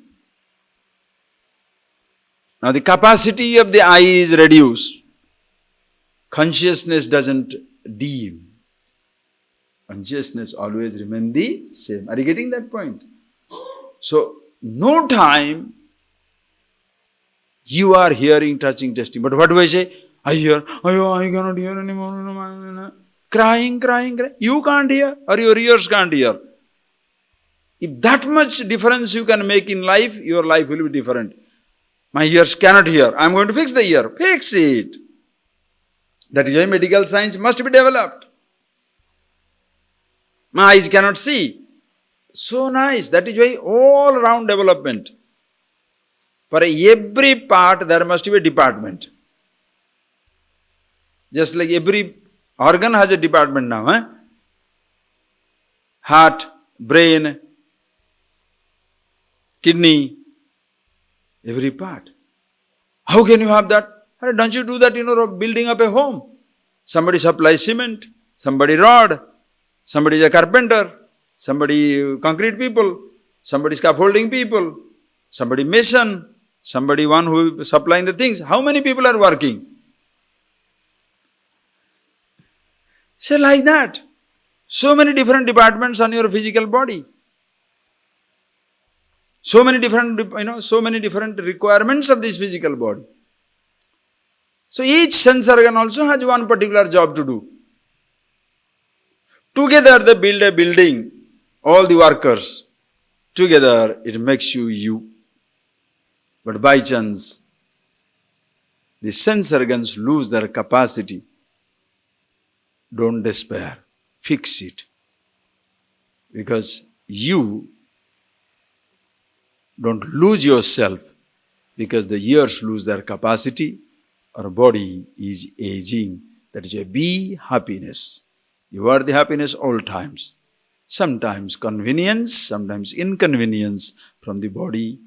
[SPEAKER 1] Now the capacity of the eye is reduced. Consciousness doesn't dim. Consciousness always remains the same. Are you getting that point? So, no time you are hearing, touching, tasting. But what do I say? I hear, I cannot hear anymore. Crying. You can't hear or your ears can't hear. If that much difference you can make in life, your life will be different. My ears cannot hear. I am going to fix the ear. Fix it. That is why medical science must be developed. My eyes cannot see. So nice. That is why all round development. For every part there must be a department. Just like every organ has a department now. Heart, brain, kidney, every part. How can you have that? Don't you do that, building up a home? Somebody supplies cement, somebody rod, somebody is a carpenter, somebody concrete people, somebody scaffolding people, somebody mason, somebody one who is supplying the things. How many people are working? So like that. So many different departments on your physical body. So many different requirements of this physical body. So each sense organ also has one particular job to do. Together they build a building, all the workers. Together it makes you. But by chance, the sense organs lose their capacity. Don't despair. Fix it. Because you don't lose yourself because the ears lose their capacity. Our body is aging. That is why be happiness. You are the happiness all times. Sometimes convenience, sometimes inconvenience from the body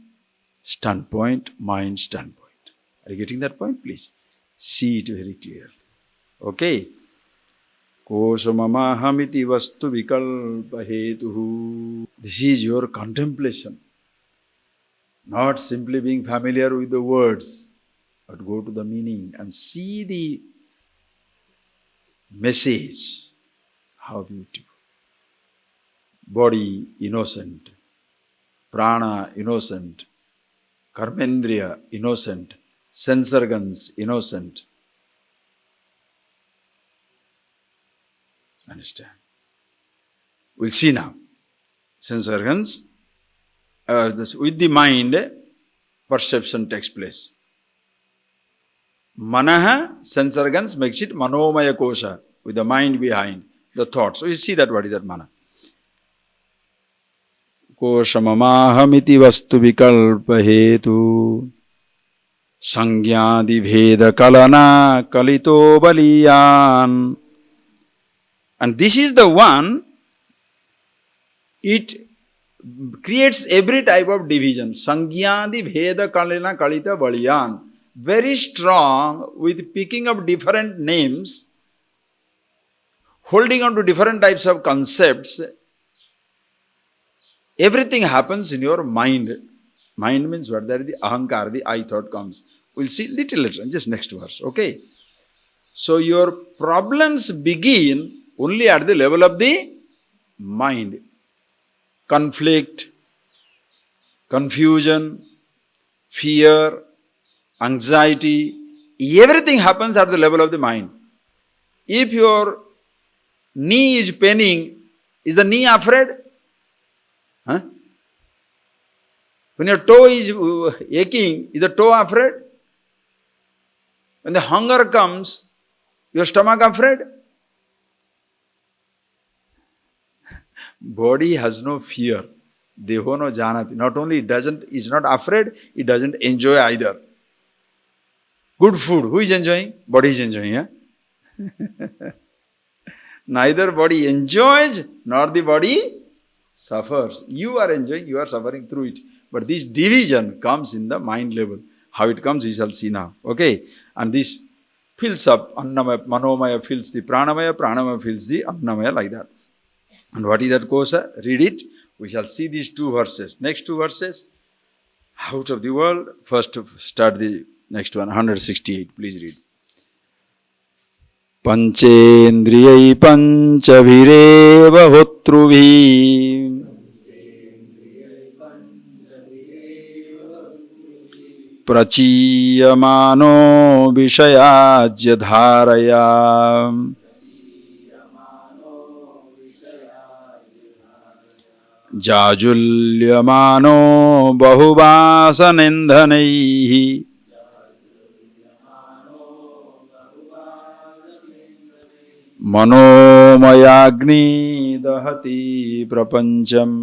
[SPEAKER 1] standpoint, mind standpoint. Are you getting that point? Please see it very clearly. Okay. Koshamamahamiti vastu vikalpa hetuhu. This is your contemplation. Not simply being familiar with the words, but go to the meaning and see the message. How beautiful. Body innocent, prana innocent, karmendriya innocent, sense organs innocent. Understand? We'll see now. Sense organs, with the mind, perception takes place. Manaha, sense organs, makes it manomaya kosha, with the mind behind, the thought. So you see that what is that mana. Koshamamahamiti vastu vikalpa hetu sangyadi veda kalana kalito baliyan. And this is the one, it creates every type of division. Sangyadi veda kalana kalita baliyan. Very strong with picking up different names, holding on to different types of concepts. Everything happens in your mind. Mind means what? There is the ahankar, the I thought comes. We'll see little later, just next verse, okay? So your problems begin only at the level of the mind. Conflict, confusion, fear, anxiety, everything happens at the level of the mind. If your knee is paining, is the knee afraid? Huh? When your toe is aching, is the toe afraid? When the hunger comes, your stomach afraid? Body has no fear. Deho no janati. Not only is not afraid, it doesn't enjoy either. Good food, who is enjoying? Body is enjoying. Yeah? Neither body enjoys, nor the body suffers. You are enjoying, you are suffering through it. But this division comes in the mind level. How it comes, we shall see now. Okay? And this fills up, annamaya, manomaya fills the pranamaya fills the annamaya, like that. And what is that kosha? Read it. We shall see these two verses. Next two verses, out of the world. First, start the next one, 168. Please read. Panchendriyai panchavireva hotruvi prachiyamano vishayajya dharaya जाजुल्यमानो बहुवासनेन्धनैः मनोमयाग्नि दहति प्रपञ्चम्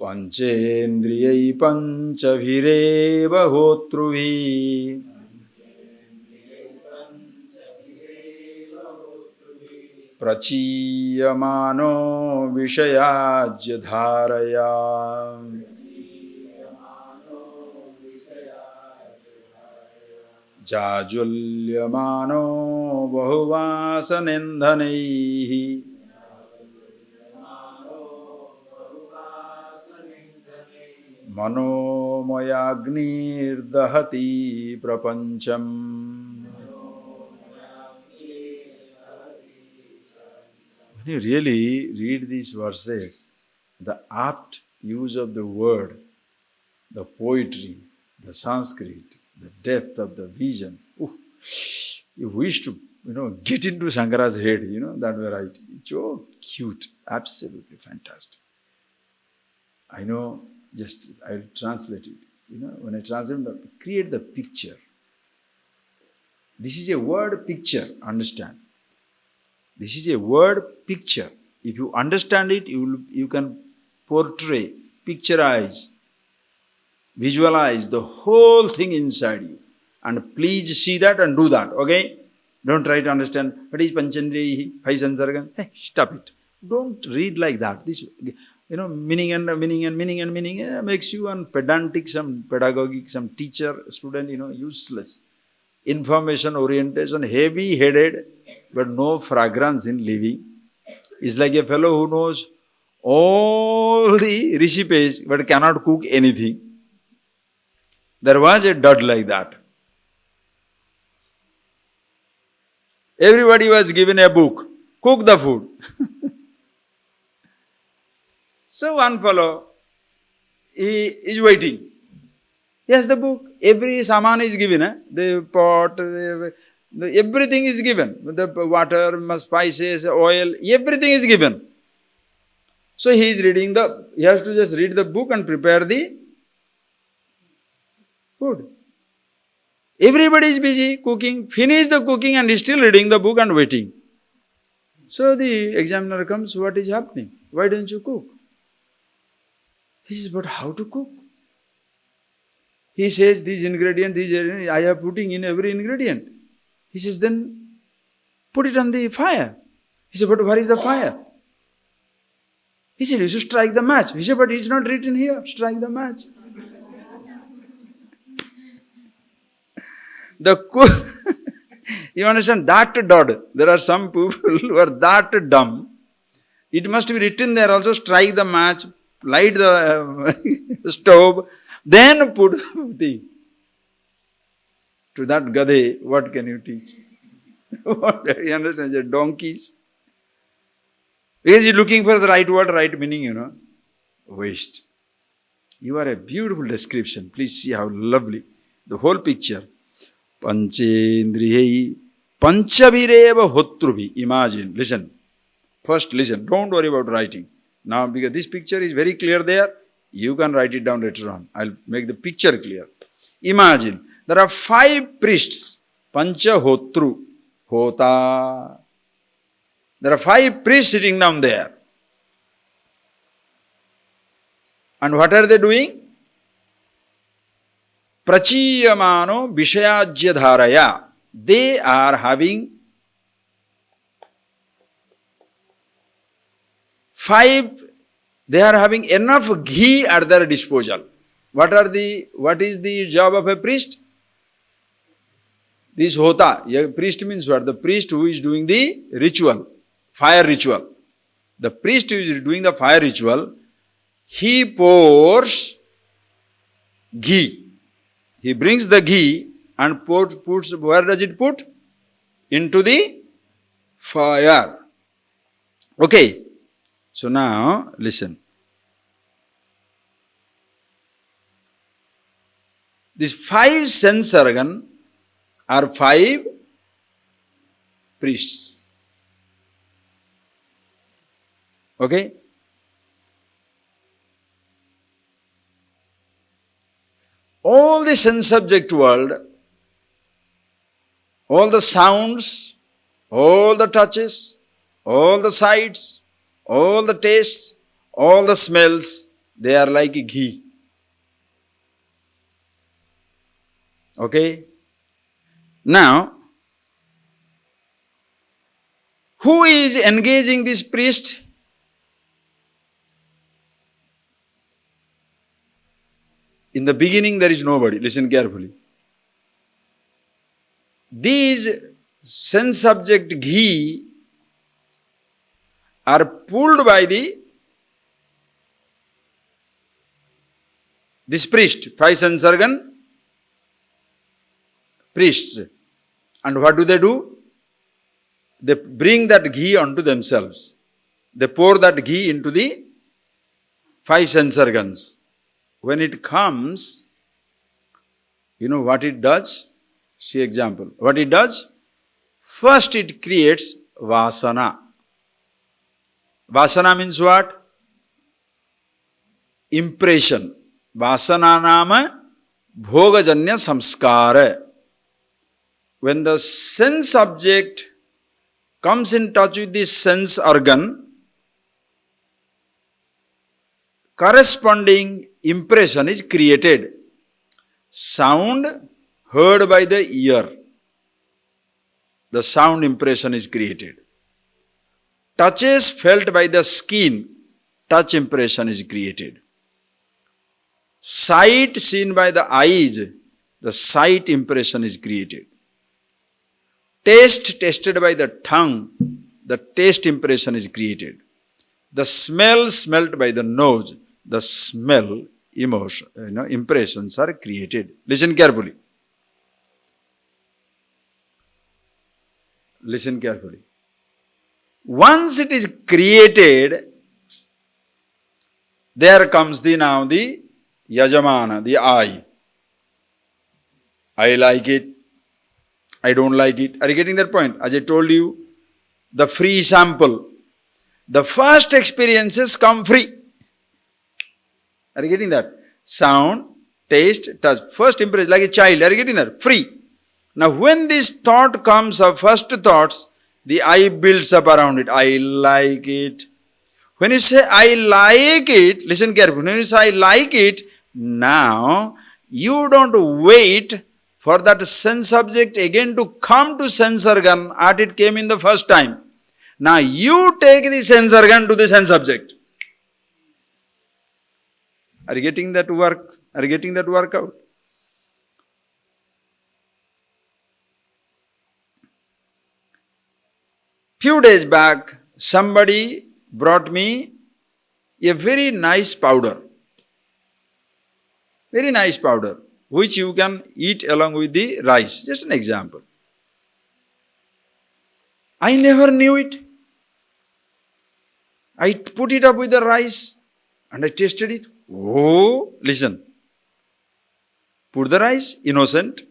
[SPEAKER 1] पंचेन्द्रियै पंचभिरेव होतृभिः प्रचीयमानो विषयाज्य धारया जाजुल्यमानो बहुवासनेन्धनैः मनोमयाग्निर्दहति प्रपञ्चम्. When you really read these verses, the apt use of the word, the poetry, the Sanskrit, the depth of the vision, you wish to, get into Shankara's head, that variety. So cute, absolutely fantastic. I know, just I'll translate it. When I translate, create the picture. This is a word picture, understand. This is a word picture. If you understand it, you can portray, picturize, visualize the whole thing inside you. And please see that and do that, okay? Don't try to understand, what is Panchandriya, five sansarga? Hey, stop it. Don't read like that. This, meaning and meaning makes you a pedantic, some pedagogic, some teacher, student, useless. Information orientation, heavy-headed, but no fragrance in living. It's like a fellow who knows all the recipes but cannot cook anything. There was a dud like that. Everybody was given a book, cook the food. So one fellow, he is waiting. Yes, the book, every saman is given, the pot, everything is given. The water, spices, oil, everything is given. So he is reading he has to just read the book and prepare the food. Everybody is busy cooking, finish the cooking and is still reading the book and waiting. So the examiner comes, what is happening? Why don't you cook? He says, but how to cook? He says, these ingredients, I am putting in every ingredient. He says, then put it on the fire. He said, but where is the fire? He said, you should strike the match. He said, but it's not written here, strike the match. The cook, you understand, that dud. There are some people who are that dumb. It must be written there also, strike the match, light the stove, then put the. To that gadhe, what can you teach? What, you understand? They're donkeys. Because you're looking for the right word, right meaning, Waste. You are a beautiful description. Please see how lovely. The whole picture. Panchendriyai panchavireva hotrubhi. Imagine, listen. First listen, don't worry about writing. Now, because this picture is very clear there, you can write it down later on. I'll make the picture clear. Imagine, there are 5 priests. Pancha hotru. Hota. There are 5 priests sitting down there. And what are they doing? Prachiyamano vishayajya dharaya. They are having 5, they are having enough ghee at their disposal. What is the job of a priest? This hota. A priest means what? The priest who is doing the ritual, fire ritual. The priest who is doing the fire ritual, he pours ghee. He brings the ghee and puts, where does it put? Into the fire. Okay. So now, listen. These 5 sense organ are 5 priests. Okay? All the sense subject world, all the sounds, all the touches, all the sights, all the tastes, all the smells, they are like ghee. Okay? Now, who is engaging this priest? In the beginning, there is nobody. Listen carefully. These sense subject ghee are pulled by this priest, 5 sense organ priests. And what do? They bring that ghee onto themselves. They pour that ghee into the 5 sense organs. When it comes, you know what it does? See example. What it does? First it creates vasana. Vasana means what? Impression. Vasana nama bhogajanya samskara. When the sense object comes in touch with this sense organ, corresponding impression is created. Sound heard by the ear, the sound impression is created. Touches felt by the skin, touch impression is created. Sight seen by the eyes, the sight impression is created. Taste tasted by the tongue, the taste impression is created. The smell smelt by the nose, the smell emotion, impressions are created. Listen carefully. Listen carefully. Once it is created, there comes the Yajamana, the I. I like it. I don't like it. Are you getting that point? As I told you, the free sample. The first experiences come free. Are you getting that? Sound, taste, touch. First impression, like a child. Are you getting that? Free. Now when this thought comes, of first thoughts, the I builds up around it. I like it. When you say I like it, listen carefully. When you say I like it, now you don't wait for that sense object again to come to sense organ as it came in the first time. Now you take the sense organ to the sense object. Are you getting that work? Are you getting that work out? Few days back, somebody brought me a very nice powder. Very nice powder, which you can eat along with the rice. Just an example. I never knew it. I put it up with the rice and I tasted it. Oh, listen. Put the rice, innocent.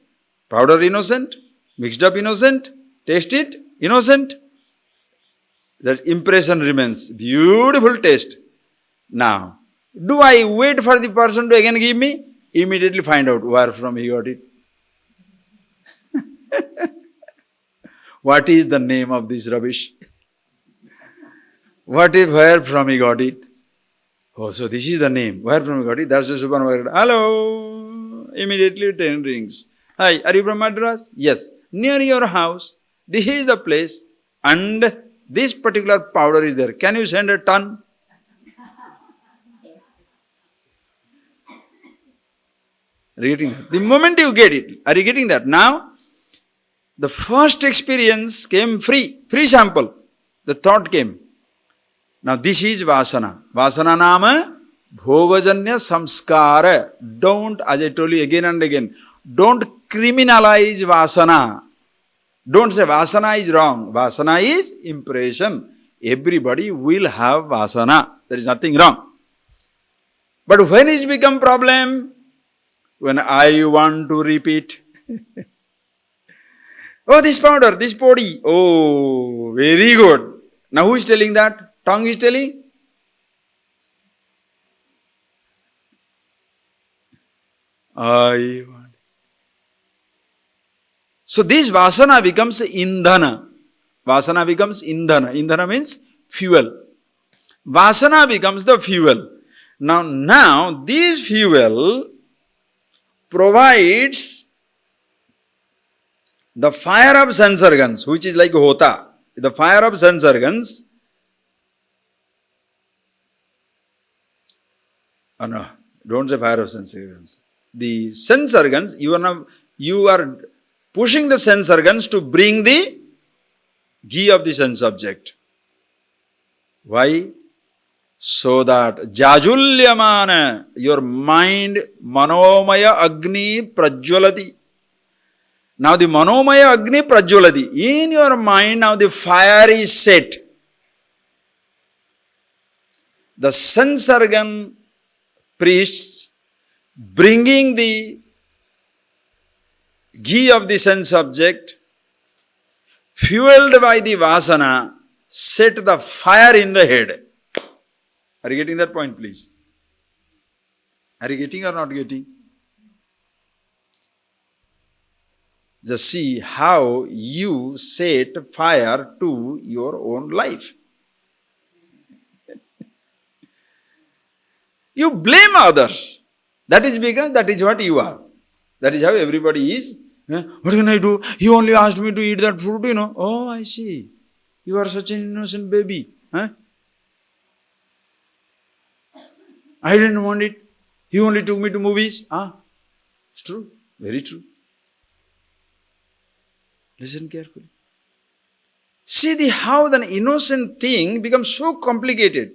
[SPEAKER 1] Powder, innocent. Mixed up, innocent. Taste it, innocent. That impression remains. Beautiful taste. Now, do I wait for the person to again give me? Immediately find out where from he got it. What is the name of this rubbish? Where from he got it? Oh, so this is the name. Where from he got it? That's the supermarket. Hello. Immediately 10 rings. Hi, are you from Madras? Yes. Near your house. This is the place. And this particular powder is there. Can you send a ton? Are you getting that? The moment you get it, are you getting that? Now, the first experience came free sample. The thought came. Now this is vasana. Vasana nama bhogajanya samskara. Don't, as I told you again and again, don't criminalize vasana. Don't say vasana is wrong. Vasana is impression. Everybody will have vasana. There is nothing wrong. But when it's become problem? When I want to repeat. Oh, this powder, this podi. Oh, very good. Now who is telling that? Tongue is telling? I want. So this vasana becomes indhana. Vasana becomes indhana. Indhana means fuel. Vasana becomes the fuel. Now this fuel provides the fire of sense organs, which is like hota. The fire of sense organs. Oh no, don't say fire of sense organs. The sense organs, you are pushing the sense organs to bring the ghee of the sense object. Why? So that jajulyamana, your mind, manomaya agni prajwalati. Now the manomaya agni prajwalati. In your mind now the fire is set. The sense organ priests bringing the ghee of the sense object, fueled by the vasana, set the fire in the head. Are you getting that point, please? Are you getting or not getting? Just see how you set fire to your own life. You blame others. That is because that is what you are. That is how everybody is. What can I do? He only asked me to eat that fruit, Oh, I see. You are such an innocent baby. I didn't want it. He only took me to movies. It's true. Very true. Listen carefully. See how the innocent thing becomes so complicated.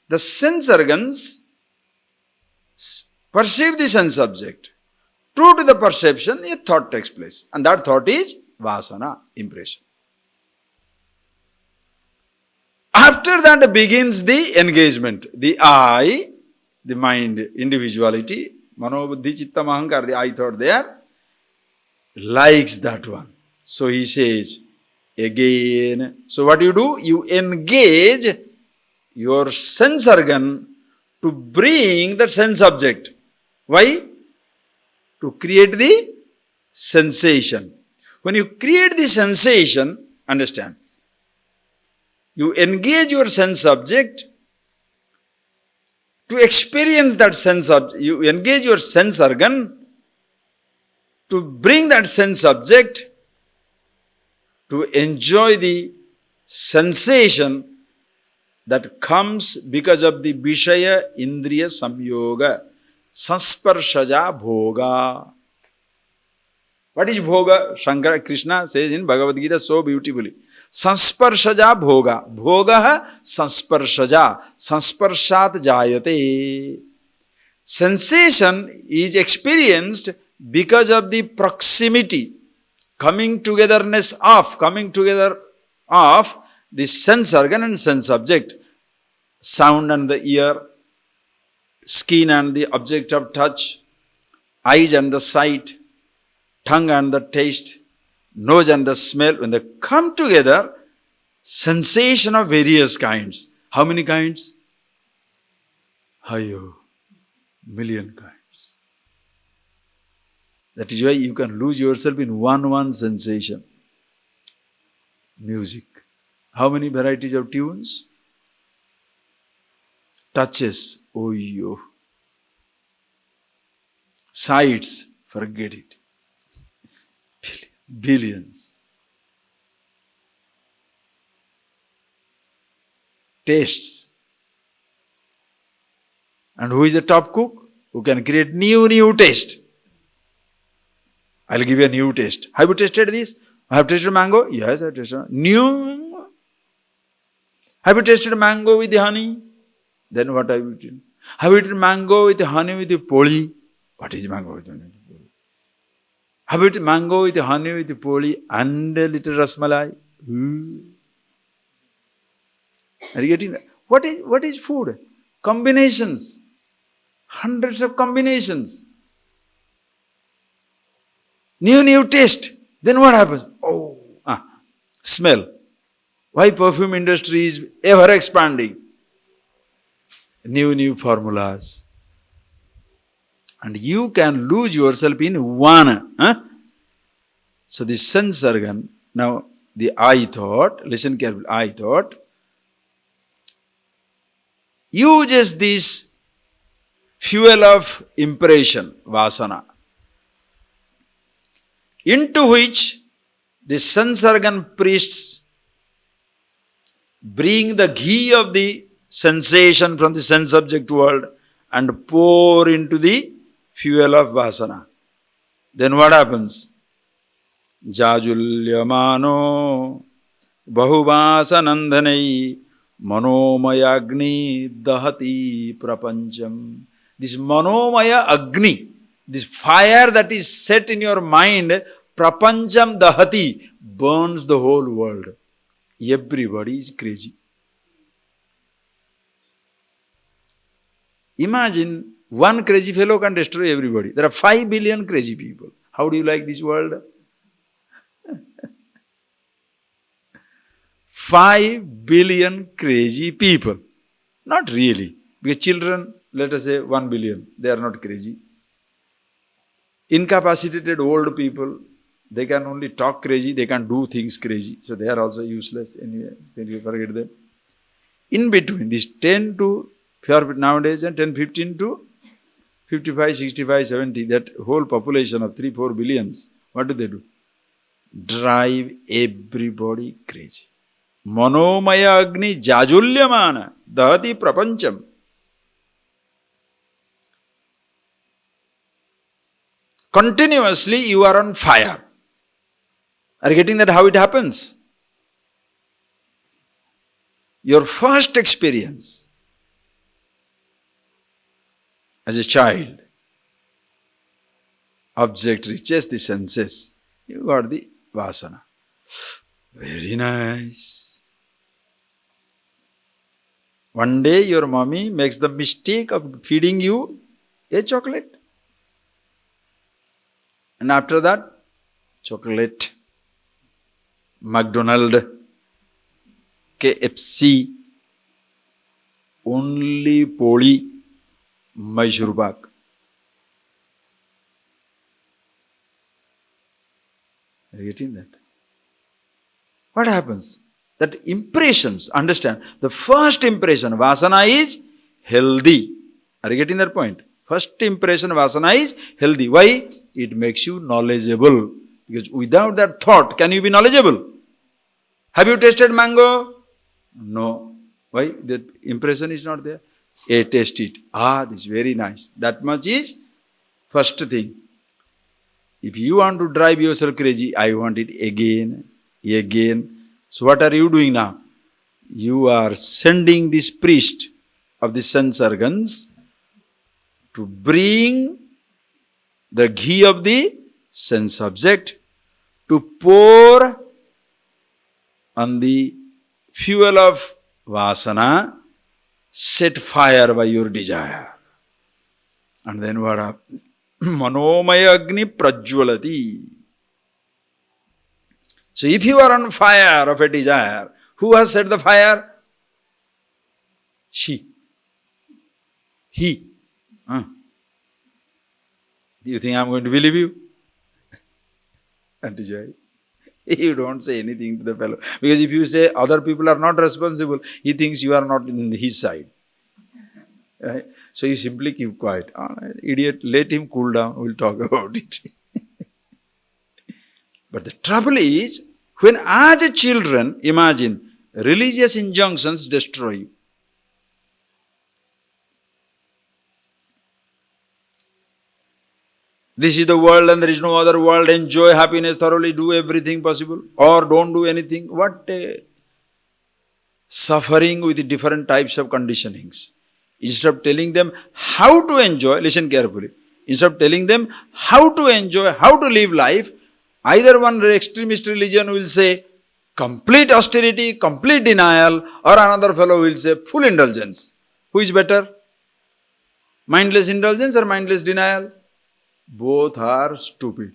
[SPEAKER 1] The sense organs perceive the sense object. True to the perception, a thought takes place. And that thought is vasana, impression. After that begins the engagement. The I, the mind, individuality, mano, buddhi, chitta, ahankar, the I thought there, likes that one. So he says, again. So what do? You engage your sense organ to bring the sense object. Why? To create the sensation. When you create the sensation, understand, you engage your sense object to experience that sense object. You engage your sense organ to bring that sense object to enjoy the sensation that comes because of the Vishaya Indriya Samyoga, Sansparshaja Bhoga. What is Bhoga? Shankara Krishna says in Bhagavad Gita so beautifully. Sansparshaja Bhoga. Bhoga Sansparshaja. Sansparshat Jayate. Sensation is experienced because of the proximity, coming together of the sense organ and sense object, sound and the ear, skin and the object of touch, eyes and the sight, tongue and the taste, nose and the smell. When they come together, sensation of various kinds. How many kinds? Hayo, million kinds. That is why you can lose yourself in one sensation. Music. How many varieties of tunes? Touches. Oh, yo. Sights. Forget it. Billions. Tastes. And who is the top cook? Who can create new taste. I'll give you a new taste. Have you tasted this? I have tasted mango? Yes, I have tasted new. Have you tasted mango with honey? Then what have you eaten? Have you eaten mango with honey with poli? What is mango with honey with poli? Have you eaten mango with honey with poli and a little rasmalai? Are you getting that? What is food? Combinations. Hundreds of combinations. New taste. Then what happens? Smell. Why perfume industry is ever expanding? New formulas. And you can lose yourself in one. So the sense organ, now the I thought, listen carefully, I thought, uses this fuel of impression, vasana, into which the sense organ priests bring the ghee of the sensation from the sense object world and pour into the fuel of vasana. Then what happens? Jajulyamano bahuvasanandhanai manomaya agni dahati prapancham. This manomaya agni, this fire that is set in your mind, prapancham dahati, burns the whole world. Everybody is crazy. Imagine one crazy fellow can destroy everybody. There are 5 billion crazy people. How do you like this world? 5 billion crazy people. Not really. Because children, let us say 1 billion, they are not crazy. Incapacitated old people, they can only talk crazy, they can do things crazy. So they are also useless anyway. Can you forget them? In between, this 10 to, nowadays, and 10, 15 to 55, 65, 70, that whole population of 3, 4 billions, what do? Drive everybody crazy. Manomaya agni jajulyamana dahati prapancham. Continuously you are on fire. Are you getting that how it happens? Your first experience as a child, object reaches the senses, you got the vasana. Very nice. One day your mommy makes the mistake of feeding you a chocolate. And after that, chocolate, McDonald's, KFC, only poli, Mysore pak. Are you getting that? What happens? That impressions, understand, the first impression, vasana is healthy. Are you getting that point? First impression, vasana is healthy. Why? It makes you knowledgeable. Because without that thought, can you be knowledgeable? Have you tasted mango? No. Why? The impression is not there. Taste it. This is very nice. That much is first thing. If you want to drive yourself crazy, I want it again, again. So what are you doing now? You are sending this priest of the sense organs to bring the ghee of the sense object to pour on the fuel of vasana, set fire by your desire. And then what happens? Manomaya agni prajwalati. So if you are on fire of a desire, who has set the fire? She. He. Do you think I am going to believe you? Auntie, you don't say anything to the fellow. Because if you say other people are not responsible, he thinks you are not in his side. Right? So you simply keep quiet. Idiot, let him cool down. We'll talk about it. But the trouble is, when as a children, imagine, religious injunctions destroy you. This is the world and there is no other world. Enjoy happiness thoroughly, do everything possible. Or don't do anything. What a suffering with different types of conditionings. Instead of telling them how to enjoy, listen carefully. Instead of telling them how to enjoy, how to live life, either one extremist religion will say complete austerity, complete denial, or another fellow will say full indulgence. Who is better? Mindless indulgence or mindless denial? Both are stupid.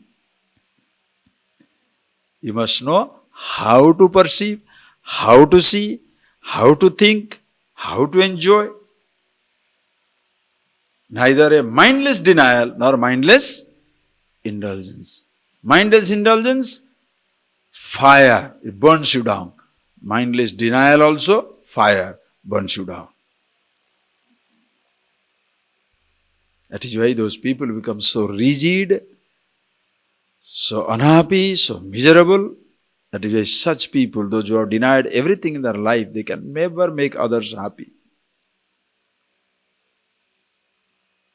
[SPEAKER 1] You must know how to perceive, how to see, how to think, how to enjoy. Neither a mindless denial nor mindless indulgence. Mindless indulgence, fire, it burns you down. Mindless denial also, fire, burns you down. That is why those people become so rigid, so unhappy, so miserable. That is why such people, those who have denied everything in their life, they can never make others happy.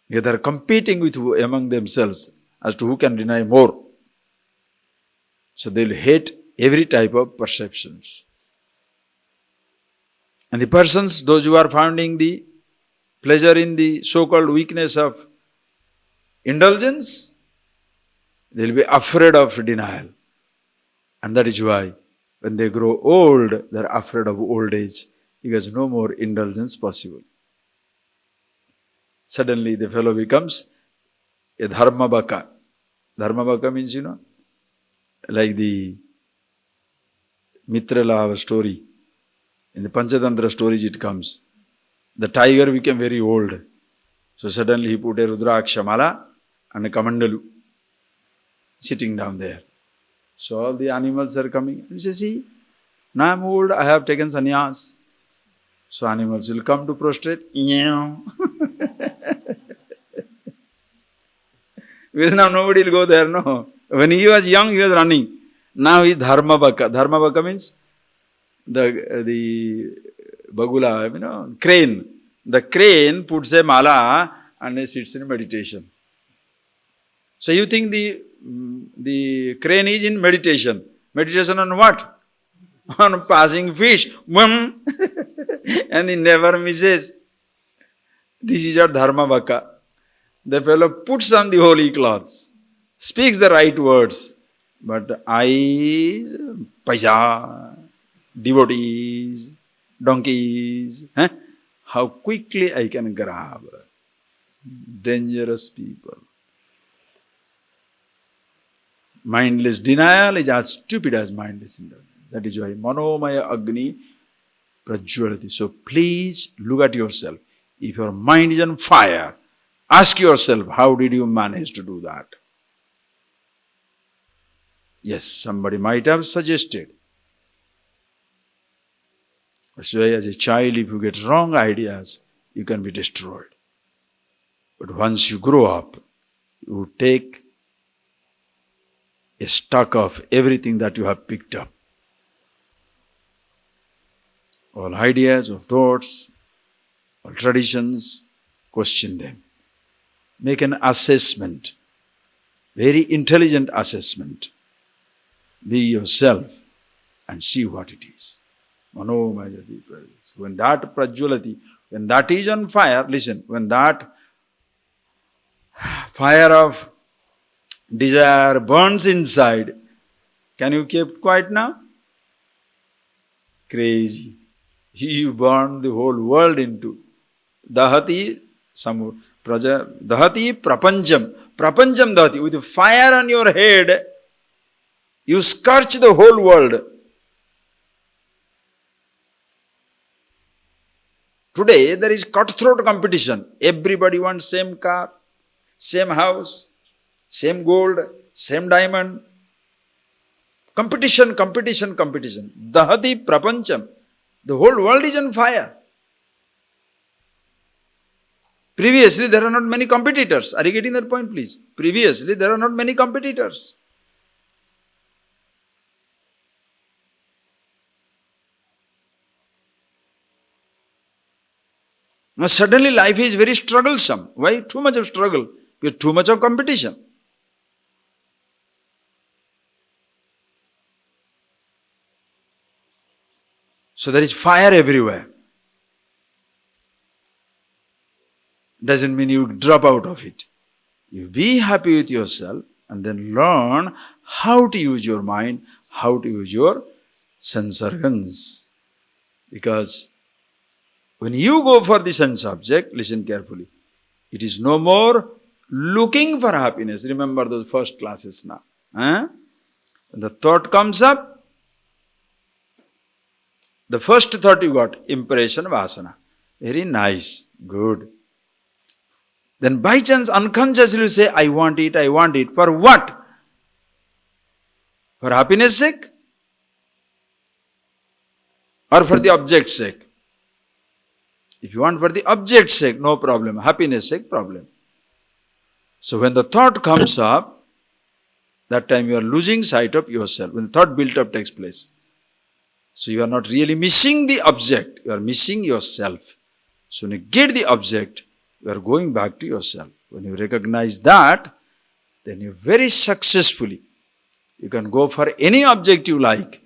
[SPEAKER 1] Because they are competing with among themselves as to who can deny more. So they will hate every type of perceptions. And the persons, those who are finding the pleasure in the so-called weakness of indulgence, they will be afraid of denial. And that is why when they grow old, they are afraid of old age, because no more indulgence possible. Suddenly the fellow becomes a dharmabhaka. Dharmabhaka means, like the Mitrala story. In the Panchatantra stories it comes. The tiger became very old. So suddenly he put a Rudraksha mala and a kamandalu sitting down there. So all the animals are coming. And he says, see, now I'm old, I have taken sannyas. So animals will come to prostrate. Because now nobody will go there, no. When he was young, he was running. Now he is dharmabhaka. Dharmabhaka means the bagula, crane. The crane puts a mala and he sits in meditation. So you think the crane is in meditation. Meditation on what? On passing fish. And he never misses. This is your dharmabhaka. The fellow puts on the holy clothes, speaks the right words, but eyes, paisa, devotees, donkeys, how quickly I can grab. Dangerous people. Mindless denial is as stupid as mindless indulgence. That is why manomaya agni prajwalati. So please look at yourself. If your mind is on fire, ask yourself, how did you manage to do that? Yes, somebody might have suggested. That's why as a child, if you get wrong ideas, you can be destroyed. But once you grow up, you take a stock of everything that you have picked up. All ideas, all thoughts, all traditions, question them. Make an assessment, very intelligent assessment. Be yourself and see what it is. Manomajati presence. When that prajwalati, when that is on fire, listen, when that fire of desire burns inside, can you keep quiet now? Crazy. You burn the whole world into. Dahati dahati prapancham. Prapancham dahati. With fire on your head, you scorch the whole world. Today, there is cutthroat competition. Everybody wants same car, same house, same gold, same diamond. Competition, competition, competition. Dahati prapancham. The whole world is on fire. Previously, there are not many competitors. Are you getting that point, please? Previously, there are not many competitors. Now, suddenly life is very strugglesome. Why? Too much of struggle. Because too much of competition. So there is fire everywhere. Doesn't mean you drop out of it. You be happy with yourself and then learn how to use your mind, how to use your sense organs. Because when you go for the sense object, listen carefully, it is no more looking for happiness. Remember those first classes now. When the thought comes up, the first thought you got, impression, vasana. Very nice, good. Then by chance, unconsciously you say, I want it, I want it. For what? For happiness sake? Or for the object's sake? If you want for the object's sake, no problem. Happiness sake, problem. So when the thought comes up, that time you are losing sight of yourself. When the thought built up takes place. So you are not really missing the object. You are missing yourself. So when you get the object, you are going back to yourself. When you recognize that, then you very successfully, you can go for any object you like,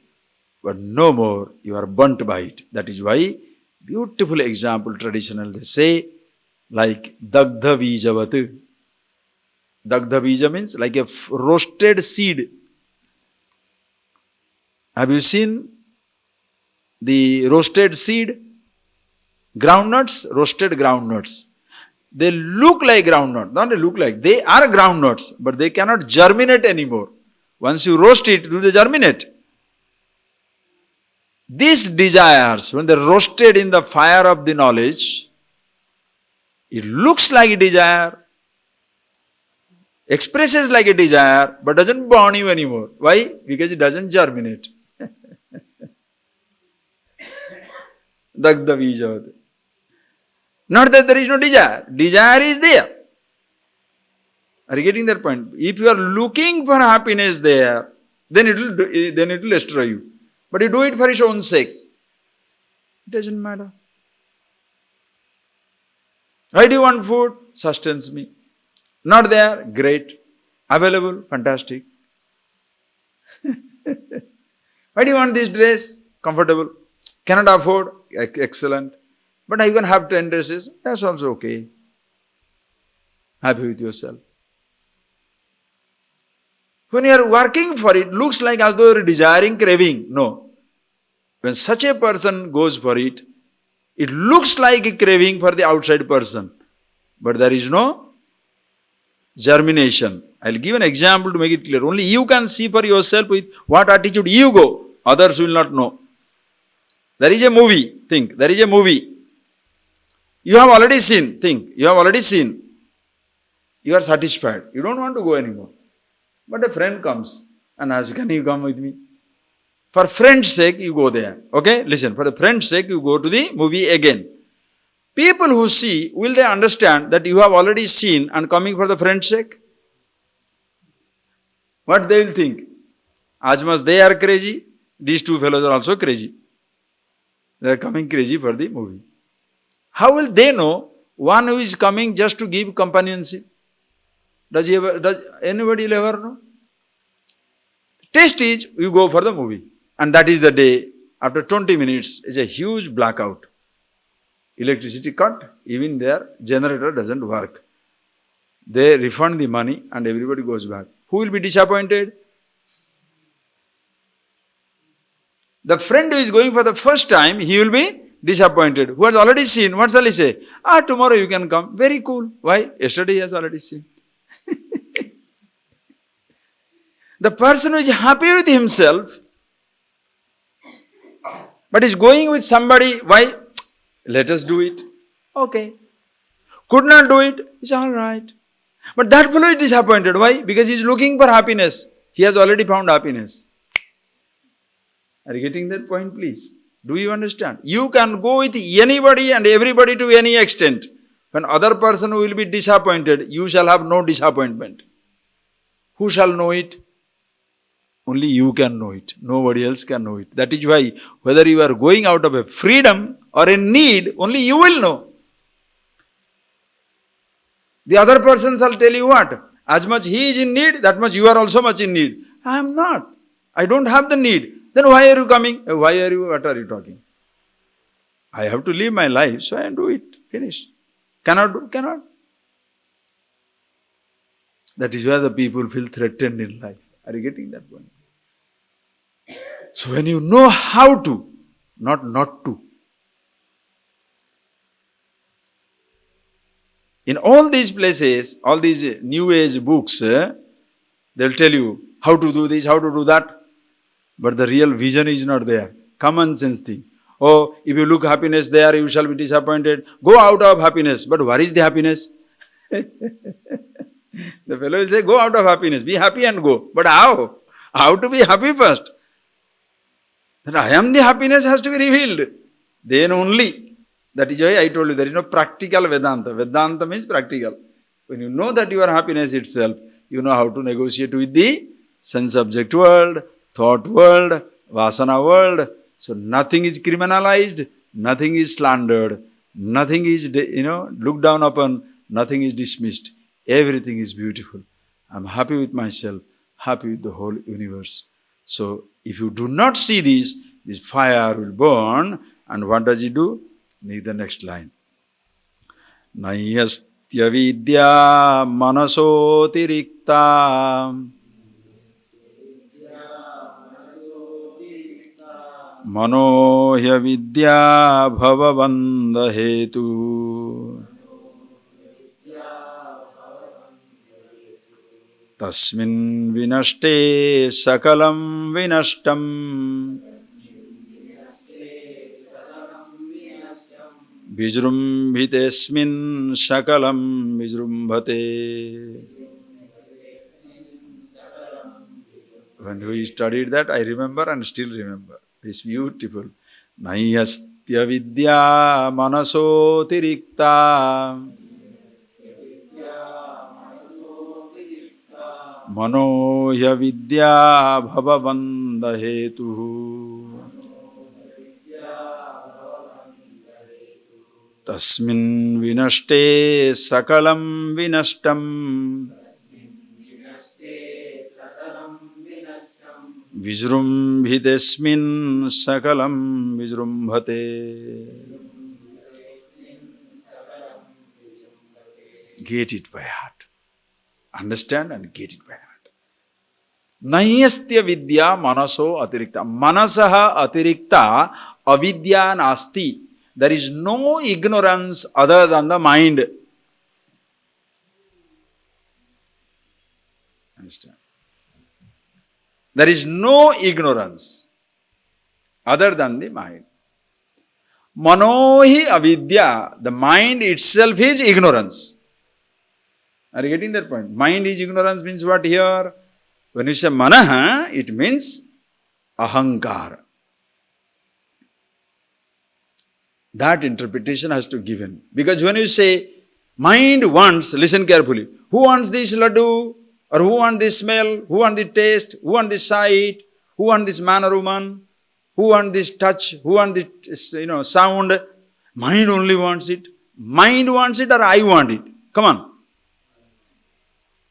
[SPEAKER 1] but no more, you are burnt by it. That is why, beautiful example, traditional, they say, like Dagdha Vijavat. Dagdha Bija means like a roasted seed. Have you seen the roasted seed? Groundnuts, roasted groundnuts. They look like groundnuts, not they look like, they are groundnuts, but they cannot germinate anymore. Once you roast it, do they germinate? These desires, when they are roasted in the fire of the knowledge, it looks like a desire, expresses like a desire, but doesn't burn you anymore. Why? Because it doesn't germinate. Dagdha Vijavat. Not that there is no desire. Desire is there. Are you getting that point? If you are looking for happiness there, then it will destroy you. But you do it for its own sake. It doesn't matter. Why do you want food? Sustains me. Not there? Great. Available? Fantastic. Why do you want this dress? Comfortable. Cannot afford? Excellent. But you can have 10 dresses. That's also okay. Happy with yourself. When you are working for it, looks like as though you are desiring, craving. No. When such a person goes for it, it looks like a craving for the outside person. But there is no germination. I'll give an example to make it clear. Only you can see for yourself with what attitude you go. Others will not know. There is a movie. Think. There is a movie. You have already seen. Think. You have already seen. You are satisfied. You don't want to go anymore. But a friend comes and asks, can you come with me? For friend's sake, you go there. Okay? Listen. For the friend's sake, you go to the movie again. People who see, will they understand that you have already seen and coming for the friend's sake? What they will think? As much they are crazy, these two fellows are also crazy. They are coming crazy for the movie. How will they know one who is coming just to give companionship? Does anybody will ever know? Test is, you go for the movie. And that is the day, after 20 minutes, is a huge blackout. Electricity cut, even their generator doesn't work. They refund the money and everybody goes back. Who will be disappointed? The friend who is going for the first time, he will be disappointed. Who has already seen, what shall he say? Tomorrow you can come. Very cool. Why? Yesterday he has already seen. The person who is happy with himself, but is going with somebody, why? Let us do it. Okay. Could not do it, it's alright. But that fellow is disappointed. Why? Because he is looking for happiness. He has already found happiness. Are you getting that point, please? Do you understand? You can go with anybody and everybody to any extent. When other person will be disappointed, you shall have no disappointment. Who shall know it? Only you can know it. Nobody else can know it. That is why, whether you are going out of a freedom or a need, only you will know. The other person shall tell you what? As much he is in need, that much you are also much in need. I am not. I don't have the need. Then why are you coming? What are you talking? I have to live my life, so I do it. Finish. Cannot do? Cannot. That is why the people feel threatened in life. Are you getting that point? So when you know how to, not to. In all these places, all these new age books, they'll tell you how to do this, how to do that. But the real vision is not there. Common sense thing. Oh, if you look happiness there, you shall be disappointed. Go out of happiness. But where is the happiness? The fellow will say, go out of happiness, be happy and go. But how? How to be happy first? That I am the happiness has to be revealed. Then only. That is why I told you there is no practical Vedanta. Vedanta means practical. When you know that you are happiness itself, you know how to negotiate with the sense-object world, thought world, vasana world. So nothing is criminalized, nothing is slandered, nothing is looked down upon, nothing is dismissed. Everything is beautiful. I'm happy with myself, happy with the whole universe. So if you do not see this fire will burn. And what does it do? Need the next line. Nahyastya vidya manasotirikta manohya vidya bhavavanda hetu tasmin vinashte sakalam vinashtam vijrumbhitesmin sakalam vijrumbhate. When we studied that, I remember and still remember. It's beautiful. Nahyastya vidya manasotirikta manohya vidya bhavavanda hetu tasmin vinashte sakalam vinashtam vijrumbhitesmin sakalam vijrumbhate. Get it by heart. Understand and get it by heart. Nahyastya vidya manaso atirikta. Manasaha atirikta avidya nasti. There is no ignorance other than the mind. Understand? There is no ignorance other than the mind. Manohi avidya. The mind itself is ignorance. Are you getting that point? Mind is ignorance means what here? When you say manaha, it means ahankara. That interpretation has to be given. Because when you say, mind wants, listen carefully, who wants this laddu? Or who wants this smell? Who wants the taste? Who wants this sight? Who wants this man or woman? Who wants this touch? Who wants this, sound? Mind only wants it. Mind wants it or I want it? Come on.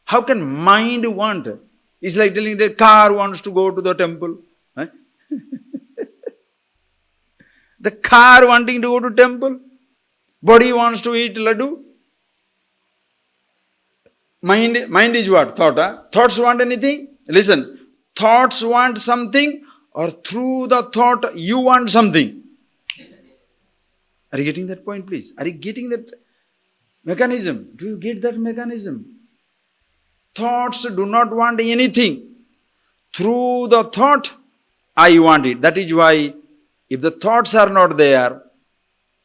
[SPEAKER 1] How can mind want? It's like telling the car wants to go to the temple. Huh? The car wanting to go to temple. Body wants to eat laddu. Mind is what? Thought. Huh? Thoughts want anything? Listen. Thoughts want something or through the thought you want something. Are you getting that point, please? Are you getting that mechanism? Do you get that mechanism? Thoughts do not want anything. Through the thought, I want it. That is why if the thoughts are not there,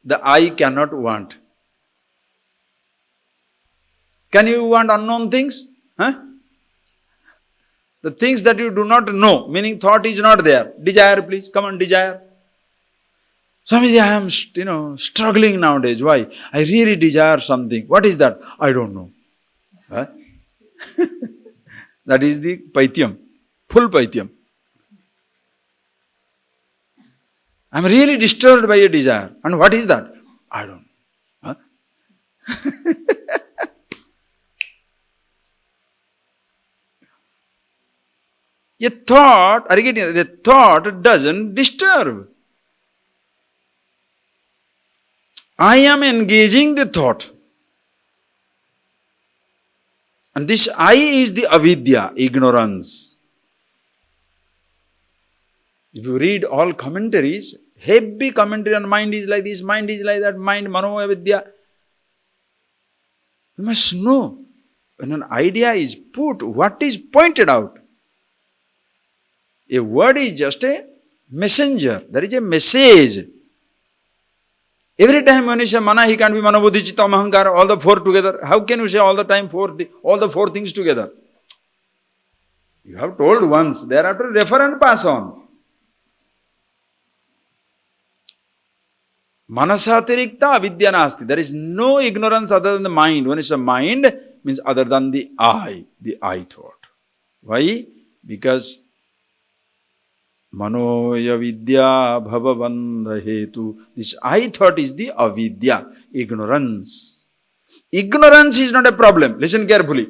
[SPEAKER 1] the I cannot want. Can you want unknown things? Huh? The things that you do not know, meaning thought is not there. Desire, please. Come on, desire. Swamiji, I am, struggling nowadays. Why? I really desire something. What is that? I don't know. Huh? That is the Paityam. Full Paityam. I am really disturbed by a desire. And what is that? I don't know. Huh? A thought, are you getting it? The thought doesn't disturb. I am engaging the thought. And this I is the avidya, ignorance. If you read all commentaries, heavy commentary on mind is like this, mind is like that, mind, mano, avidya. You must know, when an idea is put, what is pointed out. A word is just a messenger. There is a message. Every time when you say mana, he can't be mana, buddhi, chitta, ahankara, all the four together. How can you say all the time all the four things together? You have told once, thereafter refer and pass on. Manasatirikta avidya nasti. There is no ignorance other than the mind. When it's a mind, means other than the I thought. Why? Because manoya vidya bhavavandha hetu. This I thought is the avidya, ignorance. Ignorance is not a problem. Listen carefully.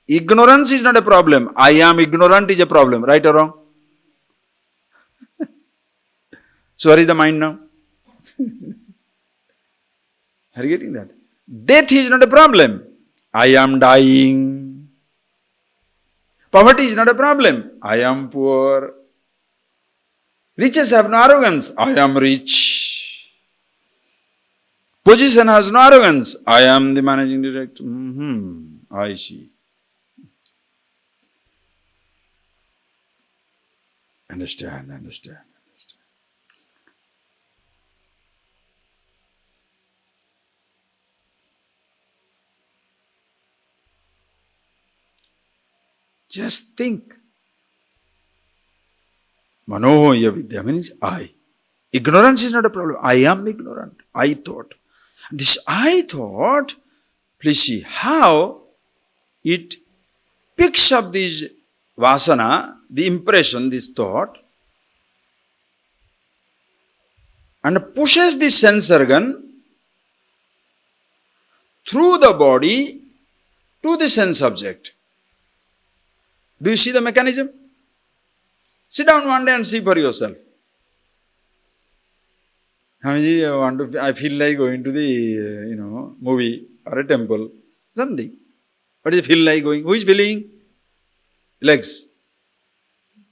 [SPEAKER 1] Ignorance is not a problem. I am ignorant is a problem. Right or wrong? So where is the mind now? Are you getting that? Death is not a problem. I am dying. Poverty is not a problem. I am poor. Riches have no arrogance. I am rich. Position has no arrogance. I am the managing director. I see. Understand. Just think. Manoya vidya means I. Ignorance is not a problem. I am ignorant. I thought. This I thought, please see how it picks up this vasana, the impression, this thought, and pushes the sense organ through the body to the sense object. Do you see the mechanism? Sit down one day and see for yourself. I feel like going to the movie or a temple, something. What does it feel like going? Who is feeling? Legs.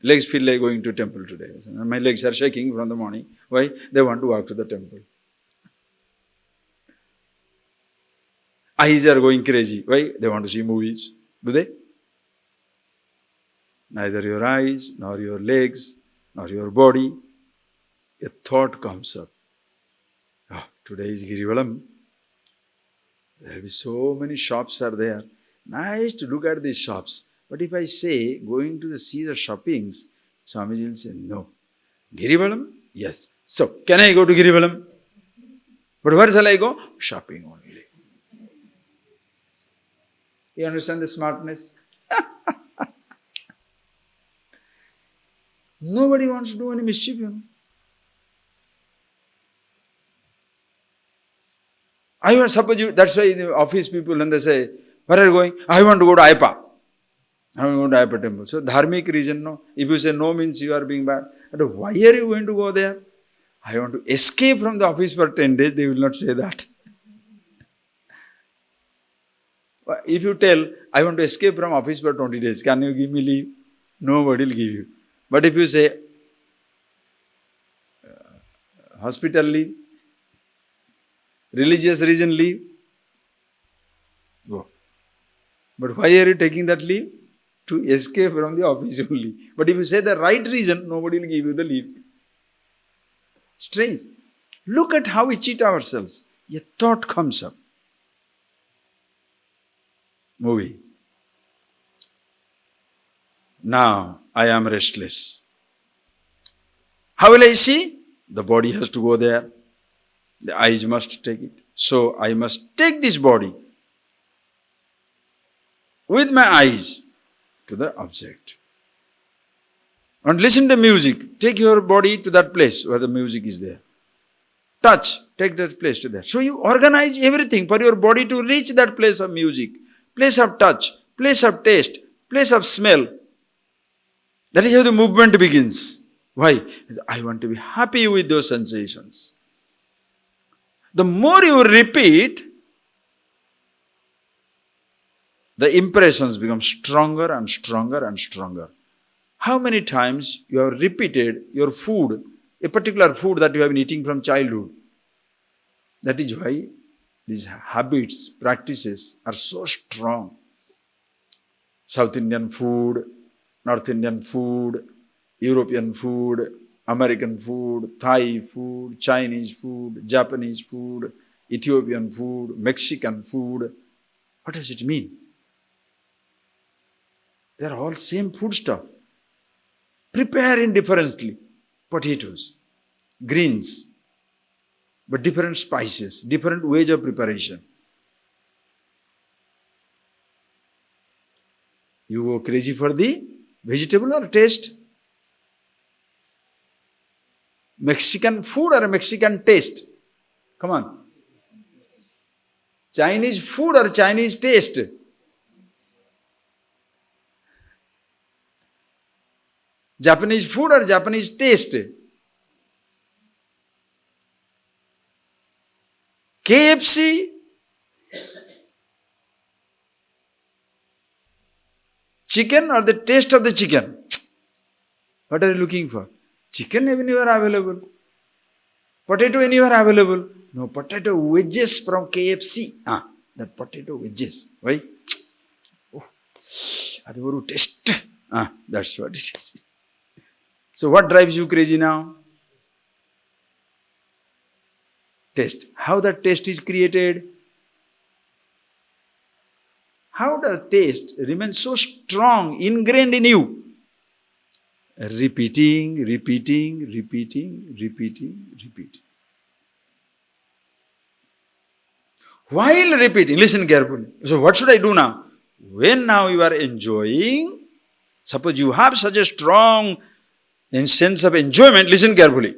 [SPEAKER 1] Legs feel like going to temple today. My legs are shaking from the morning. Why? They want to walk to the temple. Eyes are going crazy. Why? They want to see movies. Do they? Neither your eyes, nor your legs, nor your body. A thought comes up. Today is Girivalam. There will be so many shops are there. Nice to look at these shops. But if I say, going to see the shoppings, Swamiji will say, no. Girivalam? Yes. So, can I go to Girivalam? But where shall I go? Shopping only. You understand the smartness? Nobody wants to do any mischief, That's why the office people, and they say, where are you going? I want to go to Ayapa. I want to go to Ayapa temple. So, dharmic reason, no. If you say no means you are being bad. But why are you going to go there? I want to escape from the office for 10 days. They will not say that. If you tell, I want to escape from office for 20 days, can you give me leave? Nobody will give you. But if you say, hospital leave, religious reason leave, go. But why are you taking that leave? To escape from the office only. But if you say the right reason, nobody will give you the leave. Strange. Look at how we cheat ourselves. A thought comes up. Movie. Now, I am restless. How will I see? The body has to go there. The eyes must take it. So, I must take this body with my eyes to the object. And listen to music. Take your body to that place where the music is there. Touch. Take that place to there. So, you organize everything for your body to reach that place of music, place of touch, place of taste, place of smell. That is how the movement begins. Why? I want to be happy with those sensations. The more you repeat, the impressions become stronger and stronger and stronger. How many times you have repeated your food, a particular food that you have been eating from childhood? That is why these habits, practices are so strong. South Indian food, North Indian food, European food, American food, Thai food, Chinese food, Japanese food, Ethiopian food, Mexican food. What does it mean? They are all same food stuff. Prepare indifferently. Potatoes, greens, but different spices, different ways of preparation. You go crazy for the vegetable or taste? Mexican food or Mexican taste? Come on. Chinese food or Chinese taste? Japanese food or Japanese taste? KFC? Chicken or the taste of the chicken? What are you looking for? Chicken anywhere available. Potato anywhere available. No, potato wedges from KFC. That potato wedges. Why? Oh, that's taste. That's what it is. So what drives you crazy now? Taste. How that taste is created? How does taste remain so strong, ingrained in you? Repeating, repeating, repeating, repeating, repeating. While repeating, listen carefully. So what should I do now? When now you are enjoying, suppose you have such a strong sense of enjoyment, listen carefully.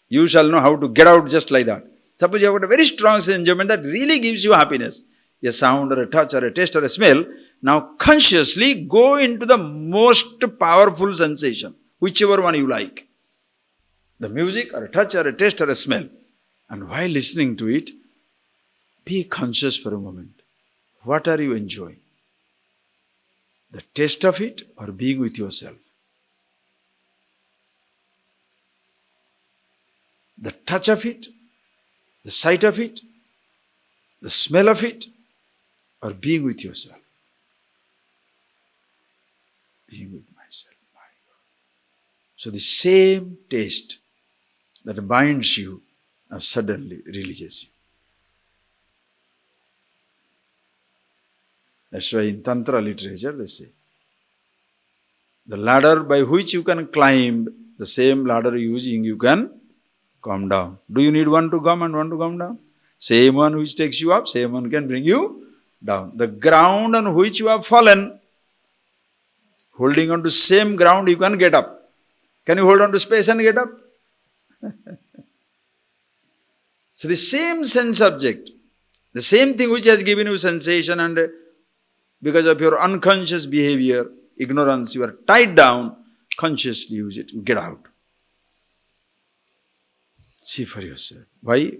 [SPEAKER 1] You shall know how to get out just like that. Suppose you have got a very strong sense of enjoyment that really gives you happiness. A sound or a touch or a taste or a smell. Now consciously go into the most powerful sensation, whichever one you like. The music or a touch or a taste or a smell. And while listening to it, be conscious for a moment. What are you enjoying? The taste of it or being with yourself? The touch of it, the sight of it, the smell of it, or being with yourself? Being with myself, my God. So the same taste that binds you now suddenly releases you. That's why in Tantra literature they say, the ladder by which you can climb, the same ladder using you can come down. Do you need one to come and one to come down? Same one which takes you up, same one can bring you down. The ground on which you have fallen, holding on to same ground you can get up. Can you hold on to space and get up? So the same sense object, the same thing which has given you sensation, and because of your unconscious behavior, ignorance, you are tied down, consciously use it, get out. See for yourself. Why?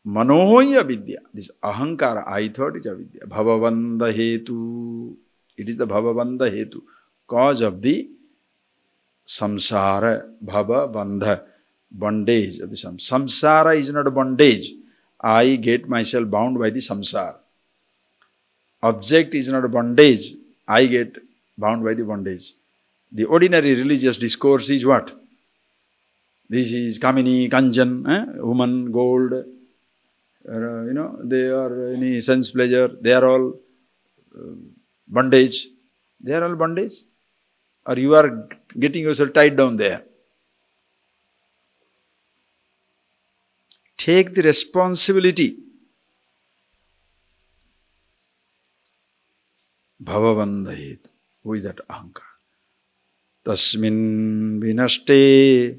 [SPEAKER 1] Manohoya vidya. This ahankara, I thought is avidya. Bhavavandha hetu. It is the bhavavandha hetu. Cause of the samsara. Bhavavandha. Bondage of the samsara. Samsara is not a bondage. I get myself bound by the samsara. Object is not a bondage. I get bound by the bondage. The ordinary religious discourse is what? This is Kamini, Kanjan, woman, gold, they are any sense pleasure, they are all bondage. They are all bondage. Or you are getting yourself tied down there. Take the responsibility. Bhavavandha. Who is that ahankara? Tasmin vinaste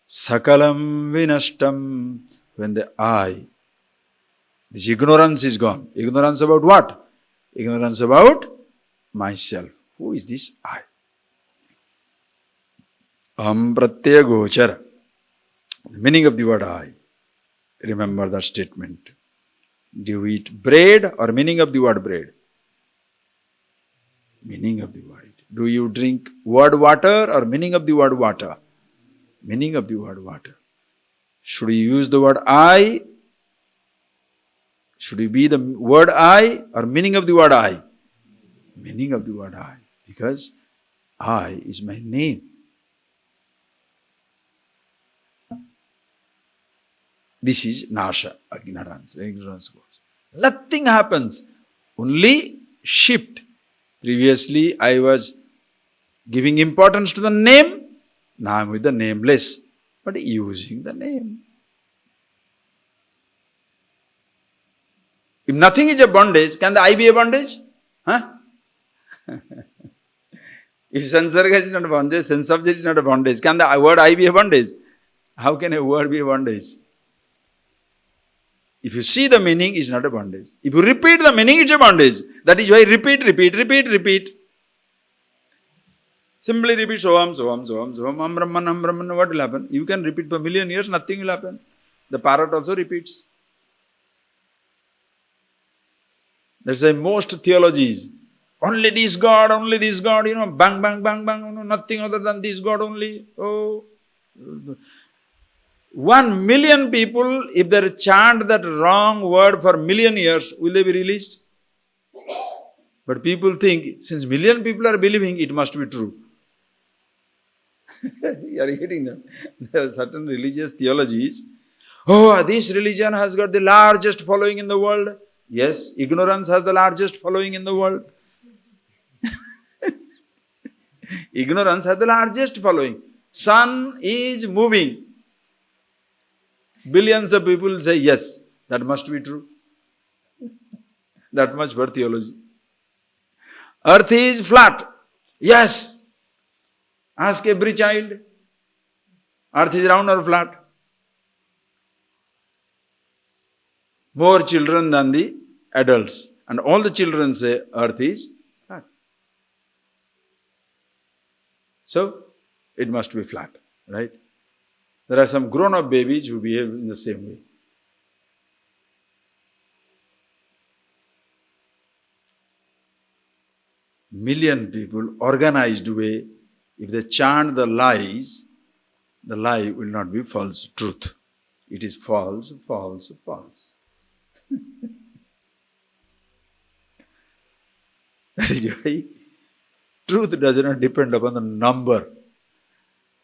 [SPEAKER 1] sakalam vinashtam. When the I, this ignorance is gone. Ignorance about what? Ignorance about myself. Who is this I? Aham pratyaya gochara. The meaning of the word I. Remember that statement. Do you eat bread or meaning of the word bread? Meaning of the word. Do you drink word water or meaning of the word water? Meaning of the word water. Should you use the word I? Should it be the word I or meaning of the word I? Meaning of the word I. Because I is my name. This is nasha, ignorance. Ignorance goes. Nothing happens. Only shift. Previously I was giving importance to the name. Now I am with the nameless, but using the name. If nothing is a bondage, can the I be a bondage? Huh? If sansarga is not a bondage, sense object is not a bondage, can the word I be a bondage? How can a word be a bondage? If you see the meaning, it's not a bondage. If you repeat the meaning, it's a bondage. That is why repeat. Simply repeat soham, am Brahman, what will happen? You can repeat for a million years, nothing will happen. The parrot also repeats. That's why most theologies, only this God, bang, nothing other than this God only. Oh, 1 million people, if they chant that wrong word for a million years, will they be released? But people think, since million people are believing, it must be true. You are getting them. There are certain religious theologies. Oh, this religion has got the largest following in the world. Yes, ignorance has the largest following in the world. Ignorance has the largest following. Sun is moving. Billions of people say, yes, that must be true. That much for theology. Earth is flat. Yes. Ask every child. Earth is round or flat? More children than the adults. And all the children say earth is flat. So, it must be flat, right? There are some grown-up babies who behave in the same way. Million people, organized way, if they chant the lies, the lie will not be false truth. It is false. That is why truth does not depend upon the number.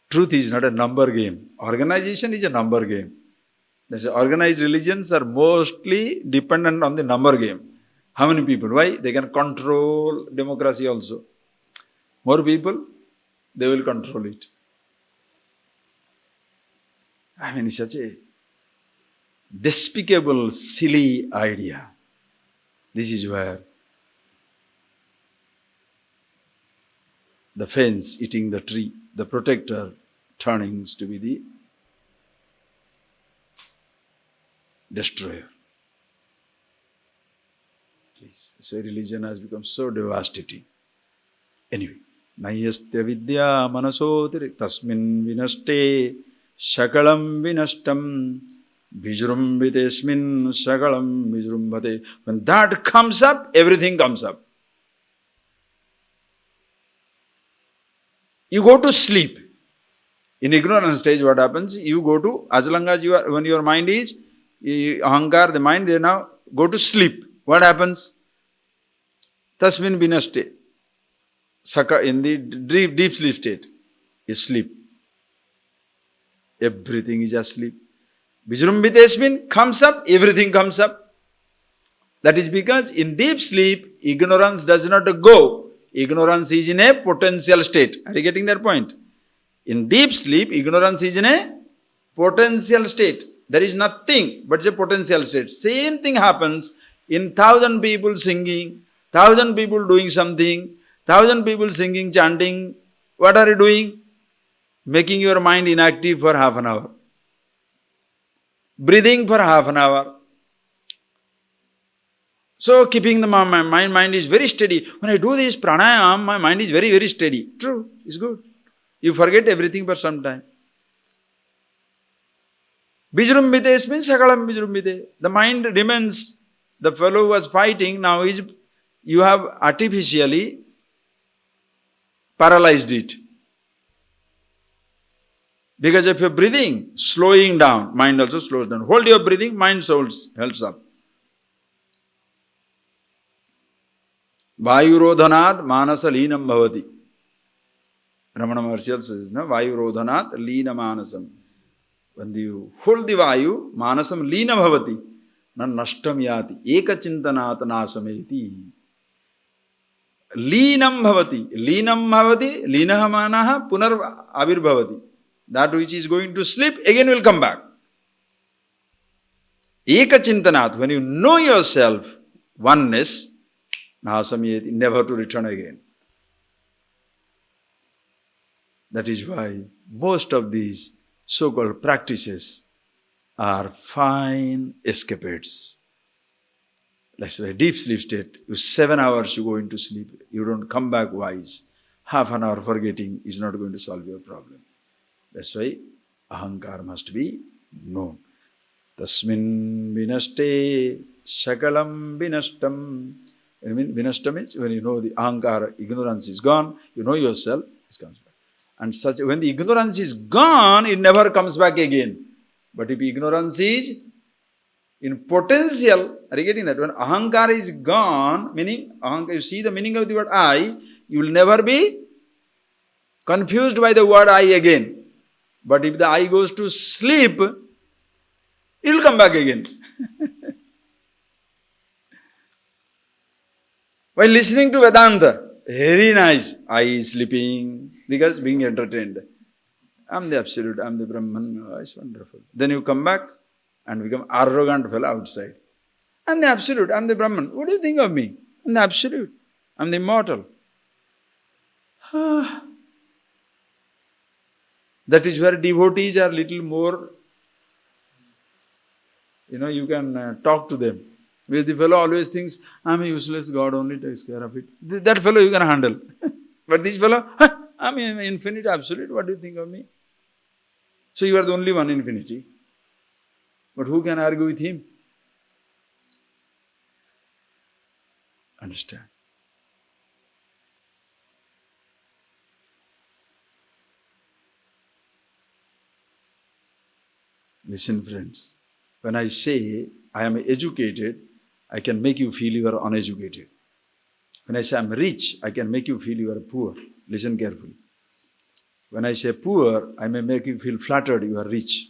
[SPEAKER 1] Truth is not a number game. Organization is a number game. That's why organized religions are mostly dependent on the number game. How many people? Why? They can control democracy also. More people, they will control it. I mean, it's such a despicable, silly idea. This is where the fence eating the tree, the protector turning to be the destroyer. Please, so religion has become so devastating. Anyway, Nayastya vidya manasotir tasmin vinaste shakalam vinashtam vijrumbitesmin shakalam vijrumbate. When that comes up, everything comes up. You go to sleep. In ignorance stage, what happens? You go to, as long as when your mind is, ahankar, the mind, they now go to sleep. What happens? Tasmin binaste. Saka, in the deep sleep state, is sleep. Everything is asleep. Vijrumbitesmin comes up, everything comes up. That is because in deep sleep, ignorance does not go. Ignorance is in a potential state. Are you getting that point? In deep sleep, ignorance is in a potential state. There is nothing but a potential state. Same thing happens in 1,000 people singing, 1,000 people doing something, 1,000 people singing, chanting. What are you doing? Making your mind inactive for half an hour. Breathing for half an hour. So keeping my mind is very steady. When I do this pranayam, my mind is very, very steady. True, it's good. You forget everything for some time. Vijrumbite means sakalam vijrumbite. The mind remains. The fellow who was fighting, now you have artificially paralyzed it. Because if you're breathing, slowing down, mind also slows down. Hold your breathing, mind holds up. Vayurodhanat manasa leenam bhavati. Ramana Maharshi says, no? Vayurodhanat leena manasam. When you hold the vayu, manasam lina bhavati, na nashtam yati, eka chintanat nasameti. Leenam bhavati, leenaha manaha punar avirbhavati. That which is going to sleep again will come back. Eka chintanat, when you know yourself, oneness, nasamyeti, never to return again. That is why most of these so-called practices are fine escapades. Let's say deep sleep state, you 7 hours you go into sleep, you don't come back wise. Half an hour forgetting is not going to solve your problem. That's why ahankar must be known. Tasmin vinaste sakalam vinashtam. I mean, vinashtam means when you know the ahankar, ignorance is gone, you know yourself, it comes back. And such when the ignorance is gone, it never comes back again. But if ignorance is in potential, are you getting that? When ahankar is gone, meaning ahankar, you see the meaning of the word I, you will never be confused by the word I again. But if the I goes to sleep, it will come back again. While listening to Vedanta, very nice. I is sleeping because being entertained. I'm the Absolute, I'm the Brahman. Oh, it's wonderful. Then you come back and become arrogant fellow outside. I'm the Absolute, I'm the Brahman. What do you think of me? I'm the Absolute. I'm the immortal. That is where devotees are little more, you can talk to them. Because the fellow always thinks, I'm a useless, God only takes care of it. That fellow you can handle. But this fellow, I'm infinite, absolute, what do you think of me? So you are the only one infinity. But who can argue with him? Understand? Listen, friends. When I say I am educated, I can make you feel you are uneducated. When I say I am rich, I can make you feel you are poor. Listen carefully. When I say poor, I may make you feel flattered you are rich.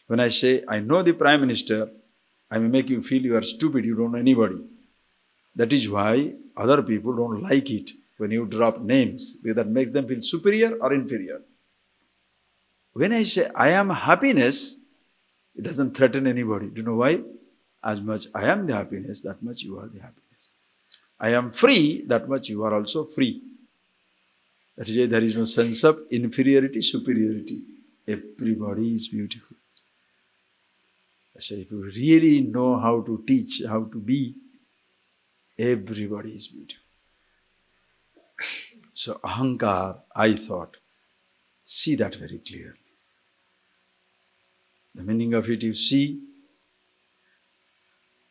[SPEAKER 1] When I say I know the Prime Minister, I may make you feel you are stupid, you don't know anybody. That is why other people don't like it when you drop names, because that makes them feel superior or inferior. When I say I am happiness, it doesn't threaten anybody. Do you know why? As much I am the happiness, that much you are the happiness. I am free, that much you are also free. That is why there is no sense of inferiority, superiority. Everybody is beautiful. So if you really know how to teach, how to be, everybody is beautiful. So ahankar, I thought, see that very clearly. The meaning of it you see,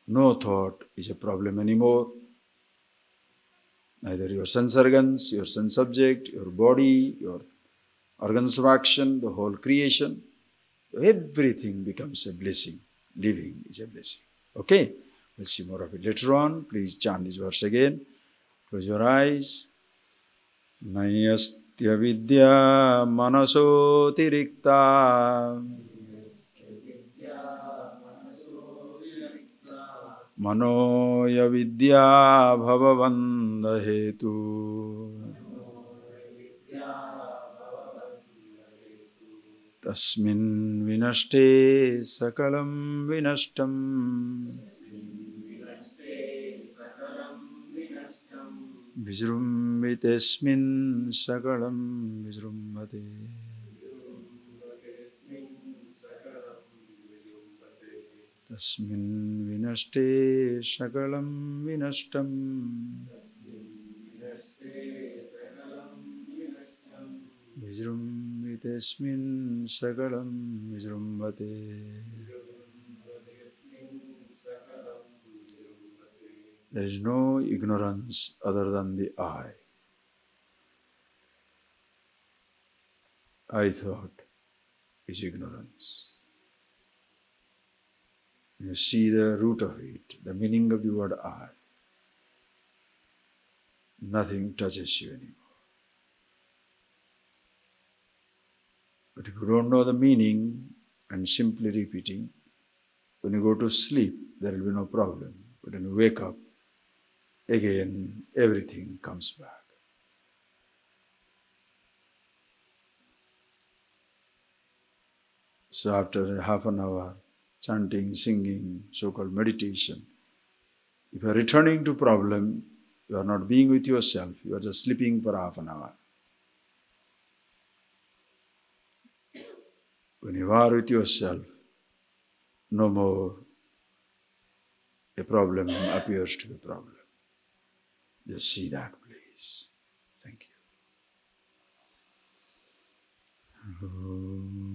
[SPEAKER 1] no thought is a problem anymore. Neither your sense organs, your sense object, your body, your organs of action, the whole creation, everything becomes a blessing. Living is a blessing. Okay? We'll see more of it later on. Please chant this verse again. Close your eyes. Nayastya vidya manaso tirikta manoya vidya bhavavanda hetu tasmin vinashte sakalam vinashtam Vijrumbitesmin sakalam vijrumbate. Tasmin vinashte sakalam vinashtam. Vijrumbitesmin sakalam vijrumbate. There is no ignorance other than the I. I thought is ignorance. You see the root of it, the meaning of the word I. Nothing touches you anymore. But if you don't know the meaning, and simply repeating. When you go to sleep, there will be no problem. But when you wake up, again everything comes back. So after half an hour, chanting, singing, so-called meditation, if you are returning to problem, you are not being with yourself, you are just sleeping for half an hour. When you are with yourself, no more a problem appears to be a problem. Just see that, please. Thank you.